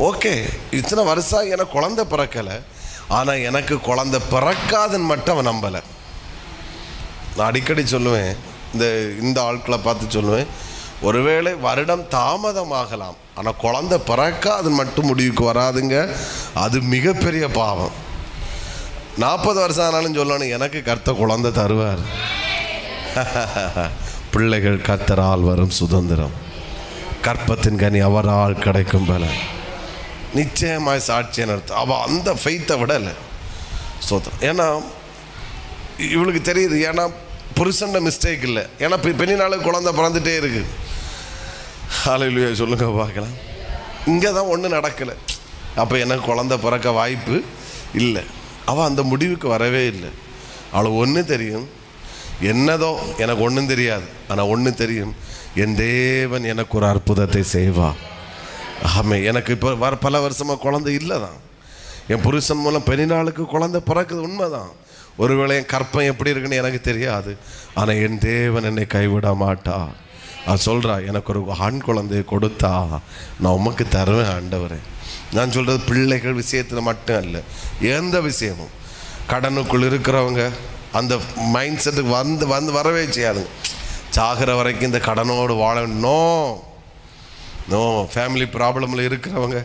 ஓகே இத்தனை வருஷம் எனக்கு குழந்தை பிறக்கலை, ஆனால் எனக்கு குழந்தை பிறக்காதுன்னு மட்டும் அவன் நம்பலை. நான் அடிக்கடி சொல்லுவேன், இந்த ஆட்களை பார்த்து சொல்லுவேன், ஒருவேளை வருடம் தாமதமாகலாம், ஆனால் குழந்தை பிறக்காதுன்னு மட்டும் முடிவுக்கு வராதுங்க. அது மிகப்பெரிய பாவம். 40 வருஷம் ஆனாலும் சொல்லணும், எனக்கு கர்த்தர் குழந்தை தருவார். பிள்ளைகள் கர்த்தரால் வரும் சுதந்திரம், கற்பத்தின் கனி அவரால் கிடைக்கும் பலன். நிச்சயமாய் சாட்சியை நடத்த அவள் அந்த ஃபெய்த்தை விடலை. ஏன்னா இவளுக்கு தெரியுது, ஏன்னா புருஷன் மிஸ்டேக் இல்லை, ஏன்னா பெண்ணினாலும் குழந்தை பிறந்துட்டே இருக்கு. ஹல்லேலூயா சொல்லுங்க பார்க்கலாம். இங்கே தான் ஒன்றும் நடக்கலை, அப்போ எனக்கு குழந்தை பிறக்க வாய்ப்பு இல்லை. அவள் அந்த முடிவுக்கு வரவே இல்லை. அவளுக்கு ஒன்று தெரியும், என்னதோ எனக்கு ஒன்றும் தெரியாது, ஆனால் ஒன்று தெரியும், என் தேவன் எனக்கு ஒரு அற்புதத்தை செய்வா. ஆமே, எனக்கு இப்போ பல வருஷமாக குழந்தை இல்லை தான், என் புருஷன் மூலம் பெண்ணினாளுக்கு குழந்தை பிறக்குது உண்மைதான். ஒருவேளை என் கற்பம் எப்படி இருக்குன்னு எனக்கு தெரியாது, ஆனால் என் தேவன் என்னை கைவிட மாட்டா. அது சொல்கிறா, எனக்கு ஒரு ஆண் குழந்தையை கொடுத்தா நான் உமக்கு தருவேன் ஆண்டவரே. நான் சொல்கிறது பிள்ளைகள் விஷயத்தில் மட்டும் இல்லை, எந்த விஷயமும். கடனுக்குள் இருக்கிறவங்க அந்த மைண்ட் செட்டுக்கு வந்து வரவே செய்யாதுங்க. சாகிற வரைக்கும் இந்த கடனோடு வாழணும். நோ, ஃபேமிலி ப்ராப்ளமில் இருக்கிறவங்க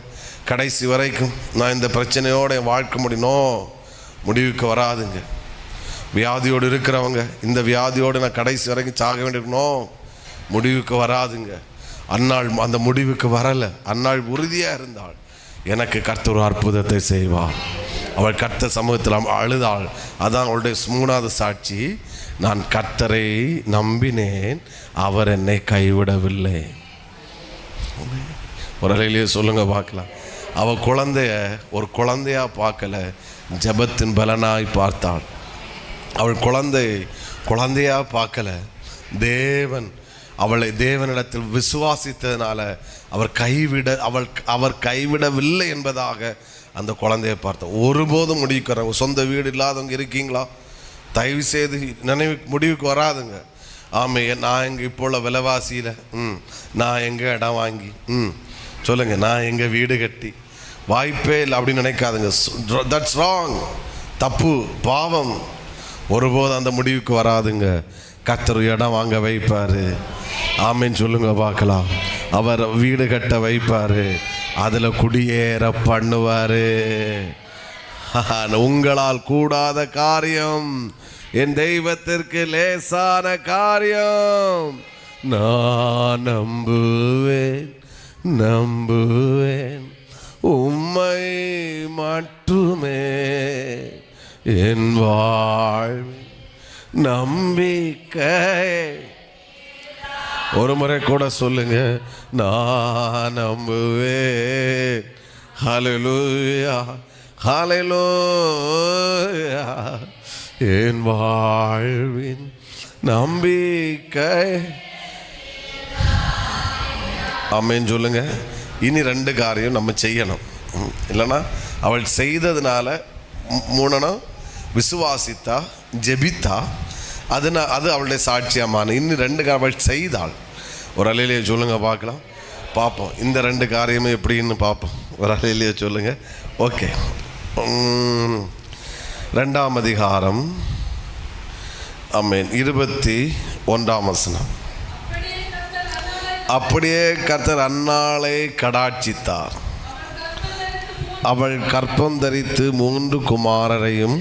கடைசி வரைக்கும் நான் இந்த பிரச்சனையோடு என் வாழ்க்கை முடியணும் முடிவுக்கு வராதுங்க. வியாதியோடு இருக்கிறவங்க இந்த வியாதியோடு நான் கடைசி வரைக்கும் சாக வேண்டியிருக்கணும் முடிவுக்கு வராதுங்க. அன்னாள் அந்த முடிவுக்கு வரலை. அன்னாள் உறுதியாக இருந்தாள், எனக்கு கர்த்தர் ஒரு அற்புதத்தை செய்வார். அவள் கர்த்தர் சமூகத்தில் அழுதாள். அதான் அவளுடைய 3வது சாட்சி, நான் கர்த்தரை நம்பினேன், அவர் என்னை கைவிடவில்லை. ஒரு அலையிலேயே சொல்லுங்க பார்க்கலாம். அவள் ஒரு குழந்தையா பார்க்கல, ஜெபத்தின் பலனாய் பார்த்தாள். அவள் குழந்தையா பார்க்கல, அவளை தேவனிடத்தில் விசுவாசித்ததுனால அவர் கைவிடவில்லை என்பதாக அந்த குழந்தையை பார்த்தோம். ஒருபோதும் முடிவுக்கு வராங்க. சொந்த வீடு இல்லாதவங்க இருக்கீங்களா? தயவு செய்து முடிவுக்கு வராதுங்க. ஆமே, நான் எங்கே இப்போ உள்ள விலைவாசியில் நான் எங்கே இடம் வாங்கி சொல்லுங்க, நான் எங்கே வீடு கட்டி வாய்ப்பே இல்லை அப்படின்னு நினைக்காதுங்க. தட்ஸ் ராங், தப்பு, பாவம். ஒருபோது அந்த முடிவுக்கு வராதுங்க. கர்த்தர் இடம் வாங்க வைப்பார். ஆமேன்னு சொல்லுங்க பார்க்கலாம். அவர் வீடு கட்ட வைப்பார், அதில் குடியேற பண்ணுவார். உங்களால் கூடாத காரியம் என் தெய்வத்திற்கு லேசான காரியம். நான் நம்புவேன் உம்மை மட்டுமே, என் வாழ்வின் நம்பிக்கை. ஒரு முறை கூட சொல்லுங்க, நான் நம்புவேன். ஹல்லேலூயா, ஹல்லேலூயா, என் வாழ்வின் நம்பிக்கை. ஆமென் சொல்லுங்க. இனி 2 காரியம் நம்ம செய்யணும். இல்லைன்னா அவள் செய்ததுனால மூணனம் விசுவாசித்தா, ஜெபித்தா, அது அவளுடைய சாட்சியமான. இன்னும் 2 அவள் செய்தாள். ஒரு அலையிலேயே சொல்லுங்க பார்க்கலாம், பார்ப்போம். இந்த 2 காரியமும் எப்படின்னு பார்ப்போம். ஒரு அலையிலேயே சொல்லுங்க. ஓகே, 2ஆம் அதிகாரம், ஆமென், 21ஆம் வசனம். அப்படியே கர்த்தர் அன்னாளை கடாட்சித்தார். அவள் கற்பம் தரித்து 3 குமாரரையும்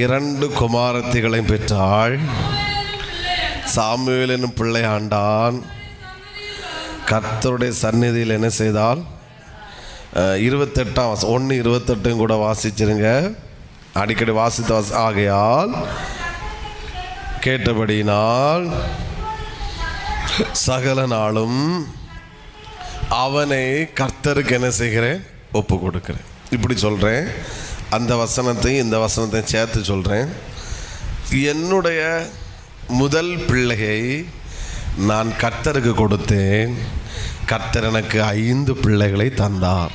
2 குமாரத்திகளையும் பெற்றாள். சாமுவேல் என்னும் பிள்ளை ஆண்டான். கர்த்தருடைய சந்நிதியில் என்ன செய்தால்? 28ஆம் 1:28 கூட வாசிச்சிருங்க. அடிக்கடி வாசித்த ஆகையால் கேட்டபடியினால் சகல நாளும் அவனை கர்த்தருக்கு என்ன செய்கிறேன்? ஒப்பு கொடுக்கிறேன். இப்படி சொல்கிறேன். அந்த வசனத்தையும் இந்த வசனத்தையும் சேர்த்து சொல்கிறேன். என்னுடைய முதல் பிள்ளையை நான் கர்த்தருக்கு கொடுத்தேன். கர்த்தர் எனக்கு 5 பிள்ளைகளை தந்தார்.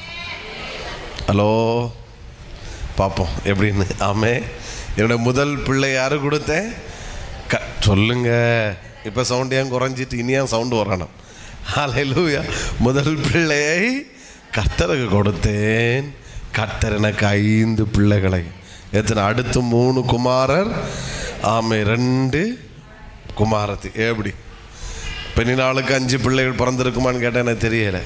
ஹலோ, பார்ப்போம் எப்படின்னு. ஆமே, என்னோட முதல் பிள்ளை யாரு கொடுத்தேன்? சொல்லுங்க. இப்போ சவுண்ட் ஏன் குறைஞ்சிட்டு இனியா சவுண்டு வரணும்? ஹல்லேலூயா. முதல் பிள்ளையை கர்த்தருக்கு கொடுத்தேன். கர்த்தர் எனக்கு 5 பிள்ளைகளை. எத்தனை? அடுத்து 3 குமாரர். ஆமே, 2 குமாரத்தி. எப்படி பெண்ணினாளுக்கு 5 பிள்ளைகள் பிறந்திருக்குமான்னு கேட்டால் எனக்கு தெரியலை.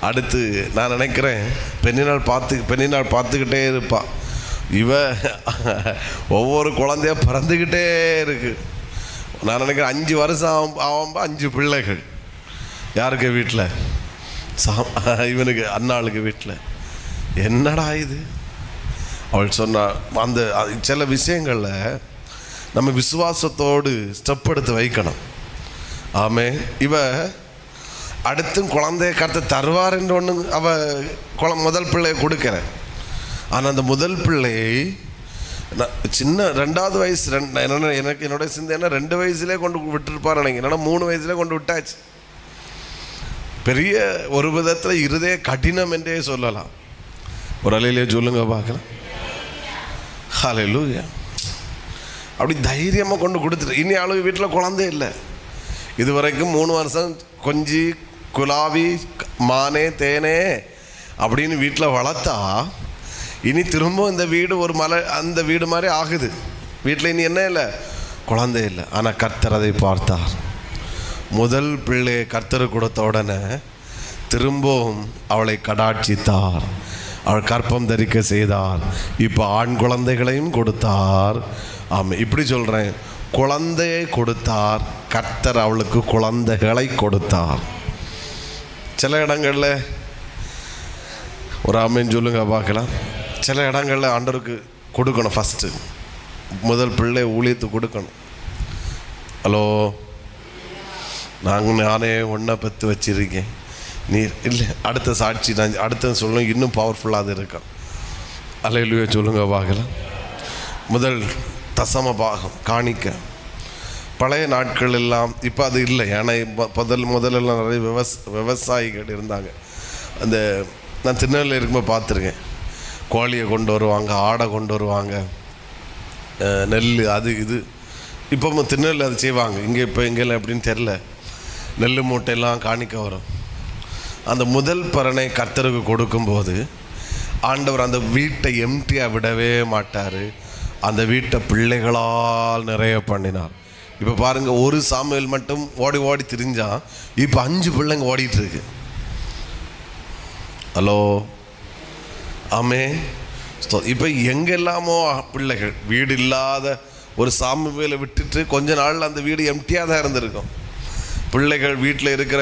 அடுத்து நான் நினைக்கிறேன் பெண்ணினாள் பார்த்துக்கிட்டே இருப்பா. இவ ஒவ்வொரு குழந்தைய பிறந்துக்கிட்டே இருக்கு. நான் நினைக்கிறேன் 5 வருஷம் ஆகும்பா 5 பிள்ளைகள். யாருக்கு? வீட்டில் இவனுக்கு, அண்ணாளுக்கு வீட்டில். என்னடா இது? அவள் சொன்னாள். அந்த சில விஷயங்களில் நம்ம விசுவாசத்தோடு ஸ்டெப் எடுத்து வைக்கணும். ஆமே, இவ அடுத்தும் குழந்தைய கர்த்தர் தருவார் என்று ஒன்று முதல் பிள்ளையை கொடுக்கிறேன். ஆனால் அந்த முதல் பிள்ளையை சின்ன 2வது வயசு, எனக்கு என்னுடைய சிந்தை 2 வயசுலேயே கொண்டு விட்டுருப்பார் நினைக்கிறேன். என்னன்னா 3 வயசுலேயே கொண்டு விட்டாச்சு. பெரிய ஒரு விதத்தில் இருதய கடினம் என்றே சொல்லலாம். ஒரு அலையிலே சொல்லுங்க பார்க்கலாம். ஹல்லேலூயா. அப்படி தைரியமாக கொண்டு கொடுத்துட்டு இனி அளவு வீட்டில் குழந்தை இல்லை. இது வரைக்கும் 3 வருஷம் கொஞ்சி குலாவி மானே தேனே அப்படின்னு வீட்டில் வளர்த்தா, இனி திரும்ப இந்த வீடு ஒரு அந்த வீடு மாதிரி ஆகுது. வீட்டில் இனி என்ன இல்லை? குழந்தை இல்லை. ஆனால் கர்த்தர் அதை பார்த்தார். முதல் பிள்ளையை கர்த்தர் கொடுத்த உடனே திரும்பவும் அவளை கடாட்சித்தார். அவள் கற்பம் தரிக்க செய்தார். இப்போ ஆண் குழந்தைகளையும் கொடுத்தார். ஆமாம், இப்படி சொல்கிறேன். குழந்தையை கொடுத்தார். கர்த்தர் அவளுக்கு குழந்தைகளை கொடுத்தார். சில இடங்களில் ஒரு ஆமேன்னு சொல்லுங்க பார்க்கலாம். சில இடங்களில் ஆண்டவருக்கு கொடுக்கணும். ஃபஸ்ட்டு முதல் பிள்ளை ஊழியத்துக்கு கொடுக்கணும். ஹலோ, நானே ஒன்றை பற்றி வச்சிருக்கேன், நீ இல்லை. அடுத்த சாட்சி நான் அடுத்த சொல்லணும், இன்னும் பவர்ஃபுல்லாக அது இருக்கும். அல்லேலூயா சொல்லுங்க பார்க்கலாம். முதல் தசம பாகம் காணிக்க. பழைய நாட்கள் எல்லாம் இப்போ அது இல்லை. ஏன்னா முதலெல்லாம் நிறைய விவசாயிகள் இருந்தாங்க. அந்த நான் திருநெல்வேலியில் இருக்கும்போது பார்த்துருக்கேன். கோழியை கொண்டு வருவாங்க, ஆடை கொண்டு வருவாங்க, நெல் அது இது. இப்போ திருநெல்வேலி அது செய்வாங்க. இங்கே இப்போ எங்கெல்லாம் எப்படின்னு தெரில. நெல் மூட்டையெல்லாம் காணிக்க வரும். அந்த முதல் பலனை கர்த்தருக்கு கொடுக்கும்போது ஆண்டவர் அந்த வீட்டை எம்டியாக விடவே மாட்டார். அந்த வீட்டை பிள்ளைகளால் நிறைய பண்ணினார். இப்போ பாருங்கள், ஒரு சாமுவேல் மட்டும் ஓடி ஓடி திரிஞ்சான். இப்போ 5 பிள்ளைங்க ஓடிட்டு இருக்கு. ஹலோ, ஆமே. இப்போ எங்கெல்லாமோ பிள்ளைகள். வீடு இல்லாத ஒரு சாமுவேலை விட்டுட்டு கொஞ்ச நாள் அந்த வீடு எம்டியாக தான் இருந்திருக்கும். பிள்ளைகள் வீட்டில் இருக்கிற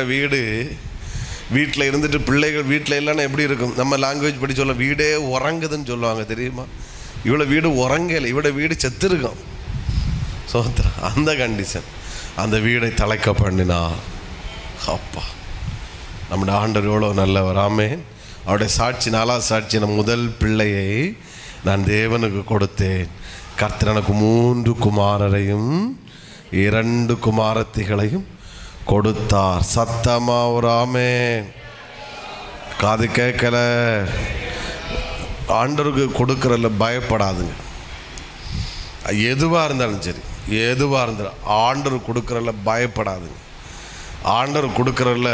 வீட்டில் இருந்துட்டு பிள்ளைகள் வீட்டில் இல்லைன்னா எப்படி இருக்கும்? நம்ம லாங்குவேஜ் படி சொல்ல வீடே உறங்குதுன்னு சொல்லுவாங்க, தெரியுமா? இவ்வளோ வீடு உறங்கலை, இவ்வளோ வீடு செத்துருக்கும். சோத்திரம். அந்த கண்டிஷன். அந்த வீடை தலைக்க பண்ணினா. அப்பா, நம்முடைய ஆண்டவர் எவ்வளோ நல்லவர். ஆமென். அவருடைய சாட்சி, 4வது சாட்சி, நான் முதல் பிள்ளையை நான் தேவனுக்கு கொடுத்தேன். கர்த்தர் எனக்கு 3 குமாரரையும் 2 குமாரத்திகளையும் கொடுத்தார். சத்தமா ஒரு ஆமென். காது கேட்கல. ஆண்டவருக்கு கொடுக்கறதுல பயப்படாதுங்க. எதுவாக இருந்தாலும் சரி, எதுவாக இருந்தாலும் ஆண்டவர் கொடுக்கறதுல பயப்படாதுங்க. ஆண்டவர் கொடுக்கறதுல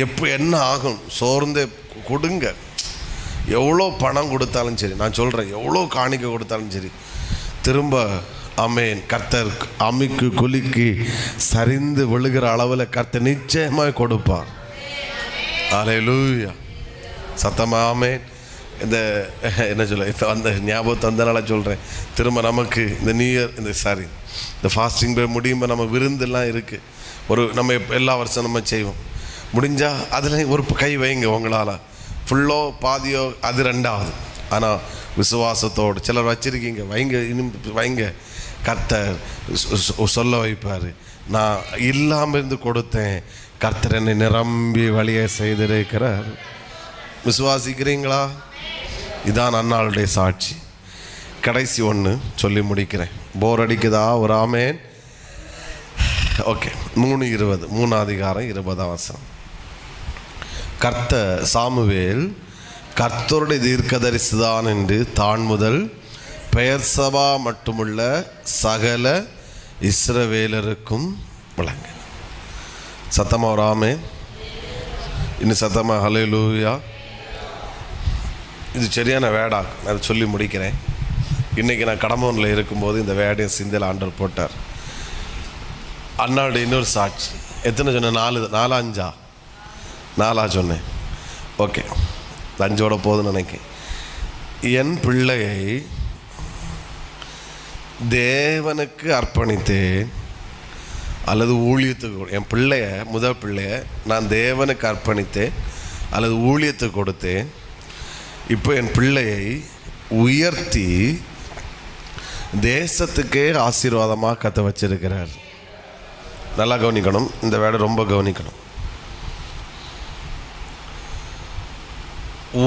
எப்போ என்ன ஆகும் சோர்ந்தே கொடுங்க. எவ்வளோ பணம் கொடுத்தாலும் சரி, நான் சொல்கிறேன், எவ்வளோ காணிக்க கொடுத்தாலும் சரி, திரும்ப ஆமென் கர்த்தர் அமிக்கு குலுக்கி சரிந்து விழுகிற அளவில் கர்த்தர் நிச்சயமாக கொடுப்பார். அல்லேலூயா. சத்தமா ஆமென். இந்த என்ன சொல்ல, இப்போ அந்த ஞாபகத்தை வந்தனால சொல்கிறேன். திரும்ப நமக்கு இந்த நியூ இயர் இந்த ஃபாஸ்டிங் முடியும்போது நம்ம விருந்தெல்லாம் இருக்குது. நம்ம எல்லா வருஷம் நம்ம செய்வோம். முடிஞ்சால் அதில் ஒரு கை வைங்க. உங்களால் ஃபுல்லோ பாதியோ அது 2வது. ஆனால் விசுவாசத்தோடு சிலர் வச்சுருக்கீங்க, வைங்க, இன்னும் வைங்க. கர்த்தர் சொல்ல வைப்பார். நான் இல்லாமல் இருந்து கொடுத்தேன், கர்த்தர் என்னை நிரம்பி வழியை செய்திருக்கிறார். விசுவாசிக்கிறீங்களா? இதான் அன்னாளுடைய சாட்சி. கடைசி ஒன்று சொல்லி முடிக்கிறேன். போர் அடிக்குதா? ஒரு ஆமென். ஓகே. 3:20 3 அதிகாரம் 20 வசனம். சாமுவேல் கர்த்தருடைய தீர்க்கதரிசிதான் என்று தான் முதல் பெயர்சபா மட்டுமுள்ள சகல இஸ்ரவேலருக்கும் விளங்க. சத்தமா ஒரு ஆமென். இன்னும் சத்தமா ஹல்லேலூயா. இது சரியான வேடா, அதை சொல்லி முடிக்கிறேன். இன்றைக்கி நான் கடம்பூரில் இருக்கும்போது இந்த வேடையும் சிந்தையில் ஆண்டவர் போட்டார். அண்ணாவுடைய இன்னொரு சாட்சி. எத்தனை சொன்னேன்? 4 சொன்னேன். ஓகே, 5ஓட போதுன்னு நினைக்கிறேன். என் பிள்ளையை தேவனுக்கு அர்ப்பணித்தேன் அல்லது ஊழியத்துக்கு, என் பிள்ளைய முதல் பிள்ளைய நான் தேவனுக்கு அர்ப்பணித்தேன் அல்லது ஊழியத்துக்கு கொடுத்தேன். இப்போ என் பிள்ளையை உயர்த்தி தேசத்துக்கே ஆசீர்வாதமாக கற்று வச்சிருக்கிறார். நல்லா கவனிக்கணும், இந்த வேலை ரொம்ப கவனிக்கணும்.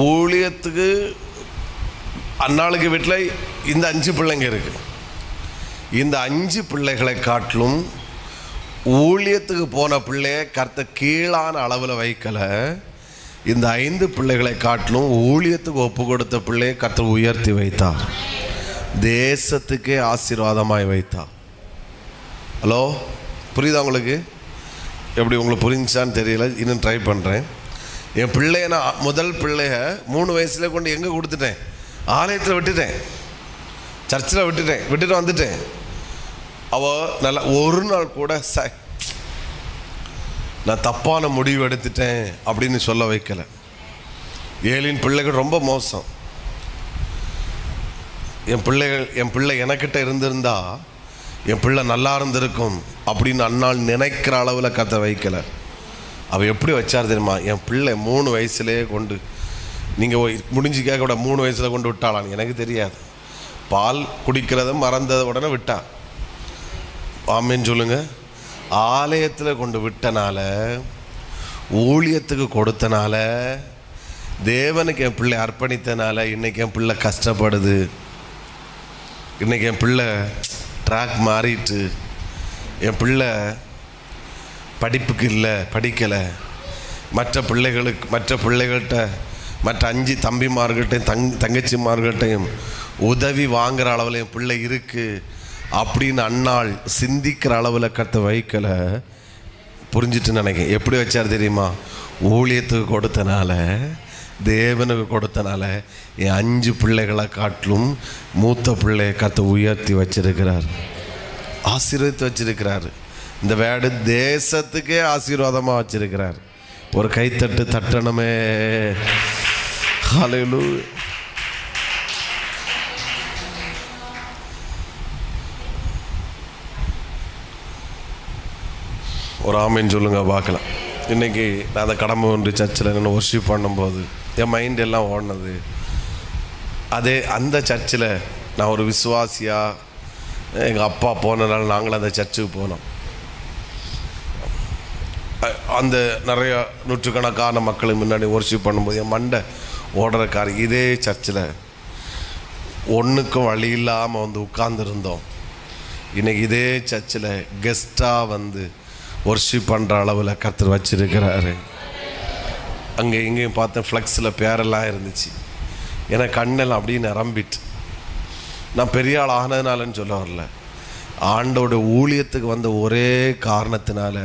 ஊழியத்துக்கு அன்னாளுக்கு வீட்டில் இந்த 5 பிள்ளைங்க இருக்குது. இந்த 5 பிள்ளைகளை காட்டிலும் ஊழியத்துக்கு போன பிள்ளைய கர்த்தர் கீழான அளவில் வைக்கலை. இந்த 5 பிள்ளைகளை காட்டிலும் ஊழியத்துக்கு ஒப்பு கொடுத்த பிள்ளையை கர்த்தர் உயர்த்தி வைத்தார், தேசத்துக்கே ஆசீர்வாதமாய் வைத்தார். ஹலோ, புரியுதா உங்களுக்கு? எப்படி உங்களுக்கு புரிஞ்சான்னு தெரியல, இன்னும் ட்ரை பண்ணுறேன். என் பிள்ளைய நான் முதல் பிள்ளைய 3 வயசுல கொண்டு எங்கே கொடுத்துட்டேன்? ஆலயத்தில் விட்டுட்டேன், சர்ச்சில் விட்டுட்டு வந்துட்டேன். அவள் நல்லா ஒரு நாள் கூட நான் தப்பான முடிவு எடுத்துட்டேன் அப்படின்னு சொல்ல வைக்கலை. ஏலின் பிள்ளைகள் ரொம்ப மோசம். என் பிள்ளை எனக்கிட்ட இருந்திருந்தா என் பிள்ளை நல்லா இருந்திருக்கும் அப்படின்னு அன்னாள் நினைக்கிற அளவில் கற்று வைக்கலை. அவள் எப்படி வச்சார் தெரியுமா? என் பிள்ளை 3 வயசுலேயே கொண்டு, நீங்கள் முடிஞ்சு கேட்க விட 3 வயசில் கொண்டு விட்டாளான்னு எனக்கு தெரியாது. பால் குடிக்கிறத மறந்ததை உடனே விட்டா. ஆமேன்னு சொல்லுங்க. ஆலயத்தில் கொண்டு விட்டனால, ஊழியத்துக்கு கொடுத்தனால, தேவனுக்கு என் பிள்ளை அர்ப்பணித்தனால இன்றைக்கி என் பிள்ளை கஷ்டப்படுது. இன்றைக்கி என் பிள்ளை ட்ராக் மாறிட்டு, என் பிள்ளை படிப்புக்கு இல்லை, படிக்கலை. மற்ற பிள்ளைகள்கிட்ட மற்ற 5 தம்பிமார்கள்ட்டையும் தங்கச்சிமார்கள்ட்டையும் உதவி வாங்குகிற அளவில் என் பிள்ளை இருக்குது அப்படின்னு அன்னாள் சிந்திக்கிற அளவில் கற்று வைக்கலை. புரிஞ்சிட்டு நினைக்கிறேன். எப்படி வச்சார் தெரியுமா? ஊழியத்துக்கு கொடுத்தனால, தேவனுக்கு கொடுத்தனால என் 5 பிள்ளைகளை காட்டிலும் மூத்த பிள்ளையை கற்று உயர்த்தி வச்சிருக்கிறார், ஆசீர்வதித்து வச்சிருக்கிறார். இந்த வேடு தேசத்துக்கே ஆசீர்வாதமாக வச்சிருக்கிறார். ஒரு கைத்தட்டு தட்டணுமே. ஹல்லேலூயா. ஒரு ஆமேன்னு சொல்லுங்க பார்க்கலாம். இன்றைக்கி நான் அந்த கடம்பூர் சர்ச்சில் நின்று ஒர்ஷிப் பண்ணும்போது என் மைண்ட் எல்லாம் ஓடினது. அந்த சர்ச்சில் நான் ஒரு விசுவாசியாக, எங்கள் அப்பா போனதுனால நாங்களும் அந்த சர்ச்சுக்கு போனோம். அந்த நிறையா நூற்றுக்கணக்கான மக்களுக்கு முன்னாடி ஒர்ஷிப் பண்ணும்போது என் மண்டை ஓடுற இதே சர்ச்சில் ஒன்றுக்கும் வழி இல்லாமல் வந்து உட்கார்ந்துருந்தோம். இன்றைக்கி இதே சர்ச்சில் கெஸ்ட்டாக வந்து ஒர்ஷிப் பண்ணுற அளவில் கர்த்தர் வச்சிருக்கிறாரு. அங்கே இங்கேயும் பார்த்தேன், ஃப்ளெக்ஸில் பேரெல்லாம் இருந்துச்சு. எனக்கு கண்ணெல்லாம் அப்படியே நிரம்பிட்டு. நான் பெரிய ஆள் ஆனதுனாலன்னு சொல்ல வரல, ஆண்டோட ஊழியத்துக்கு வந்த ஒரே காரணத்தினால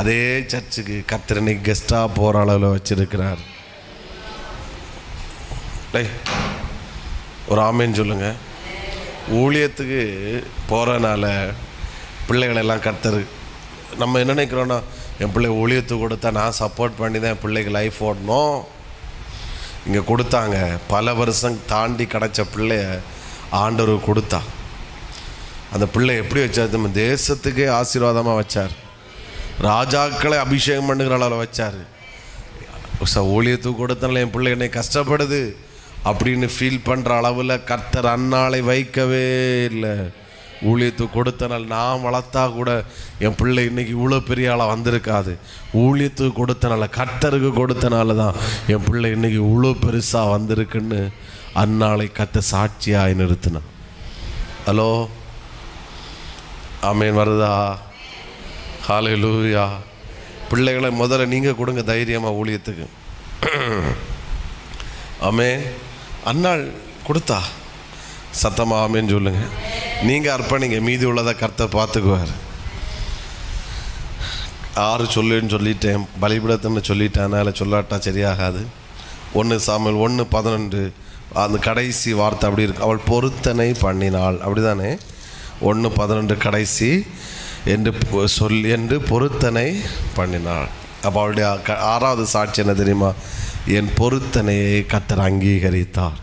அதே சர்ச்சுக்கு கர்த்தர் இன்னைக்கு கெஸ்ட்டாக போகிற அளவில் வச்சிருக்கிறார். ஒரு ஆமேன்னு சொல்லுங்க. ஊழியத்துக்கு போகிறனால பிள்ளைகளெல்லாம் கர்த்தர், நம்ம என்ன நினைக்கிறோன்னா, என் பிள்ளை ஊழியத்துக்கு கொடுத்தா நான் சப்போர்ட் பண்ணி தான் என் பிள்ளைக்கு லைஃப் ஓடணும். இங்கே கொடுத்தாங்க, பல வருஷம் தாண்டி கிடச்ச பிள்ளைய ஆண்டவர் கொடுத்தா. அந்த பிள்ளை எப்படி வச்சார்? நம்ம தேசத்துக்கே ஆசீர்வாதமாக வச்சார். ராஜாக்களை அபிஷேகம் பண்ணுகிற அளவில் வச்சார். ஊழியத்துக்கு கொடுத்தனால என் பிள்ளை என்னை கஷ்டப்படுது அப்படின்னு ஃபீல் பண்ணுற அளவில் கர்த்தர் அன்னாளை வைக்கவே இல்லை. ஊழியத்துக்கு கொடுத்தனால் நான் வளர்த்தா கூட என் பிள்ளை இன்றைக்கி இவ்வளோ பெரிய ஆளாக வந்திருக்காது. ஊழியத்துக்கு கொடுத்தனால, கர்த்தருக்கு கொடுத்தனால தான் என் பிள்ளை இன்றைக்கி இவ்வளோ பெருசாக வந்திருக்குன்னு அன்னாளை கர்த்தர் சாட்சியாக நிறுத்தினான். ஹலோ, ஆமேன் வருதா? ஹல்லேலூயா. பிள்ளைகளை முதல்ல நீங்கள் கொடுங்க தைரியமாக ஊழியத்துக்கு. ஆமேன். அன்னாள் கொடுத்தா சத்தமாக ஆமேன்னு சொல்லுங்க. நீங்கள் அர்ப்பணிங்க, மீதி உள்ளதை கர்த்தர் பார்த்துக்குவார். 6 சொல்லுன்னு சொல்லிட்டேன், பலிபீடத்துன்னு சொல்லிட்டேன், அதனால் சொல்லாட்டா சரியாகாது. 1 சாமுவேல் 1:11 அந்த கடைசி வார்த்தை அப்படி இருக்கு. அவள் பொருத்தனை பண்ணினாள், அப்படி தானே? 1:12 கடைசி என்று சொல்லி என்று பொருத்தனை பண்ணினாள். அப்போ அவளுடைய 6வது சாட்சி என்ன தெரியுமா? என் பொருத்தனையை கர்த்தர் அங்கீகரித்தார்.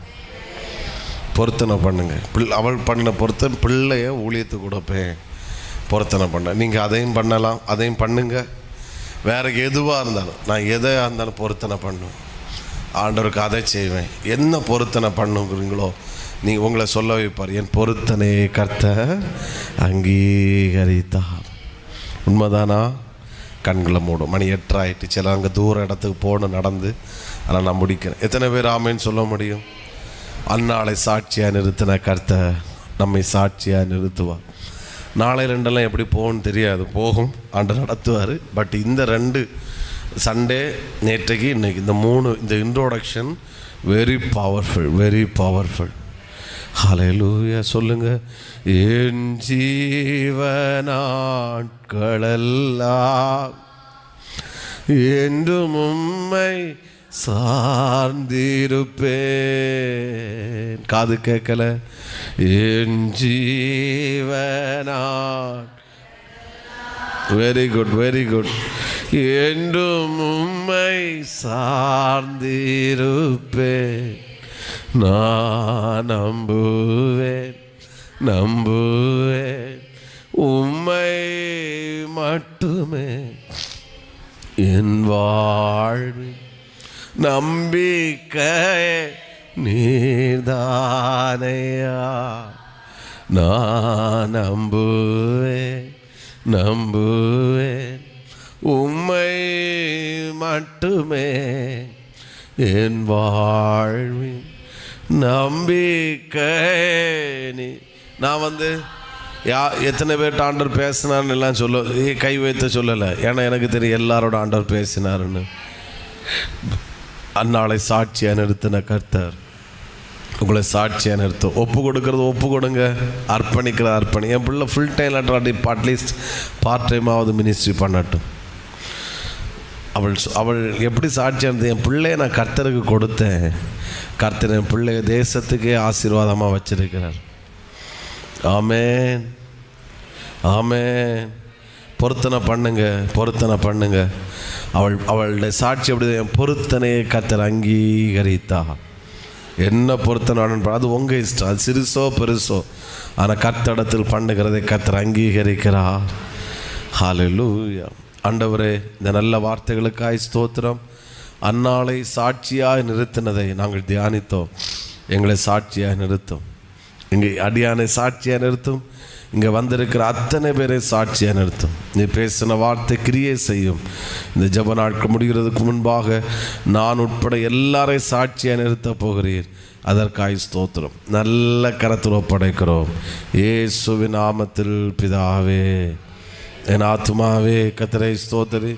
பொருத்தனை பண்ணுங்க. அவள் பண்ண பொருத்தனை, பிள்ளைய ஊழியத்துக்கு கொடுப்பேன், பொருத்தனை பண்ண. நீங்கள் அதையும் பண்ணலாம், அதையும் பண்ணுங்க. வேறு எதுவாக இருந்தாலும், நான் எதாக இருந்தாலும் பொருத்தனை பண்ணுவேன். ஆண்டவருக்கு அதை செய்வேன். என்ன பொருத்தனை பண்ணுங்கிறீங்களோ நீங்கள் உங்களை சொல்ல வைப்பார். என் பொருத்தனையை கர்த்தர் அங்கீகரித்தார். உண்மைதானா? கண்களை மூடும். மணி 8 ஆகிட்டு. சில அங்கே தூர இடத்துக்கு போகணும் நடந்து. ஆனால் நான் முடிக்கிறேன். எத்தனை பேர் ஆமேன்னு சொல்ல முடியும்? அந்நாளை சாட்சியாக நிறுத்தின கர்த்தர் நம்மை சாட்சியாக நிறுத்துவார். நாளை 2 எப்படி போகும்னு தெரியாது, போகும், ஆண்டு நடத்துவார். பட் இந்த 2 சண்டே, நேற்றைக்கு, இன்றைக்கி, இந்த 3 இந்த introduction very powerful, very powerful. Hallelujah சொல்லுங்க. என் ஜீவனாட்களெல்லாம் என்றும் உம்மை சார்ந்திருப்பேன். காது கேட்கல? என் ஜீவனாட், வெரி குட், வெரி குட். என்றும் உம்மை சார்ந்திருப்பேன். நான் நம்புவேன், நம்புவேன் உம்மை மட்டுமே என் வாழ்வின் நம்பிக்கை நீர்தானையா. நான் நம்புவேன், நம்புவேன் உம்மை மட்டுமே என் வாழ்வின் நம்பிக்கை நீ. நான் எத்தனை பேர்கிட்ட ஆண்டவர் பேசினார்னு எல்லாம் சொல்ல கை வைத்து சொல்லலை. ஏன்னா எனக்கு தெரியும் எல்லாரோட ஆண்டவர் பேசினாருன்னு. அந்நாளை சாட்சியாக நிறுத்தின கர்த்தர் உங்களை சாட்சியாக நிறுத்தும். ஒப்பு கொடுக்கறது ஒப்பு கொடுங்க, அர்ப்பணிக்கிற அர்ப்பணி. என் பிள்ளை ஃபுல் டைம் அட்லீஸ்ட் பார்ட் டைமாவது மினிஸ்ட்ரி பண்ணட்டும். அவள் எப்படி சாட்சியாக இருந்தது? என் பிள்ளையை நான் கர்த்தருக்கு கொடுத்தேன், கர்த்தர் என் பிள்ளைய தேசத்துக்கே ஆசீர்வாதமாக வச்சிருக்கிறார். ஆமேன், ஆமேன். பொருத்தனை பண்ணுங்க, பொருத்தனை பண்ணுங்க. அவளுடைய சாட்சி எப்படி? என் பொருத்தனையை கர்த்தர் அங்கீகரித்தா. என்ன பொருத்தனை, அது உங்கள் இஷ்டம், அது சிறுசோ பெருசோ, ஆனால் கர்த்தரிடத்தில் பண்ணுகிறதை கர்த்தர் அங்கீகரிக்கிறார். ஹல்லேலூயா. ஆண்டவரே, இந்த நல்ல வார்த்தைகளுக்காய் ஸ்தோத்திரம். அந்நாளை சாட்சியாக நிறுத்தினதை நாங்கள் தியானித்தோம். எங்களை சாட்சியாக நிறுத்தும். இங்கே அடியானை சாட்சியாக நிறுத்தும். இங்கே வந்திருக்கிற அத்தனை பேரை சாட்சியாக நிறுத்தும். நீ பேசின வார்த்தை கிரியை செய்யும். இந்த ஜெப நாட்கள் முடிகிறதுக்கு முன்பாக நான் உட்பட எல்லாரையும் சாட்சியாக நிறுத்தப் போகிறீர். அதற்காய் ஸ்தோத்திரம். நல்ல கரத்தில் ஒப்படைக்கிறோம் இயேசுவின் நாமத்தில் பிதாவே. என் ஆத்துமாவே கர்த்தரை ஸ்தோத்திரி.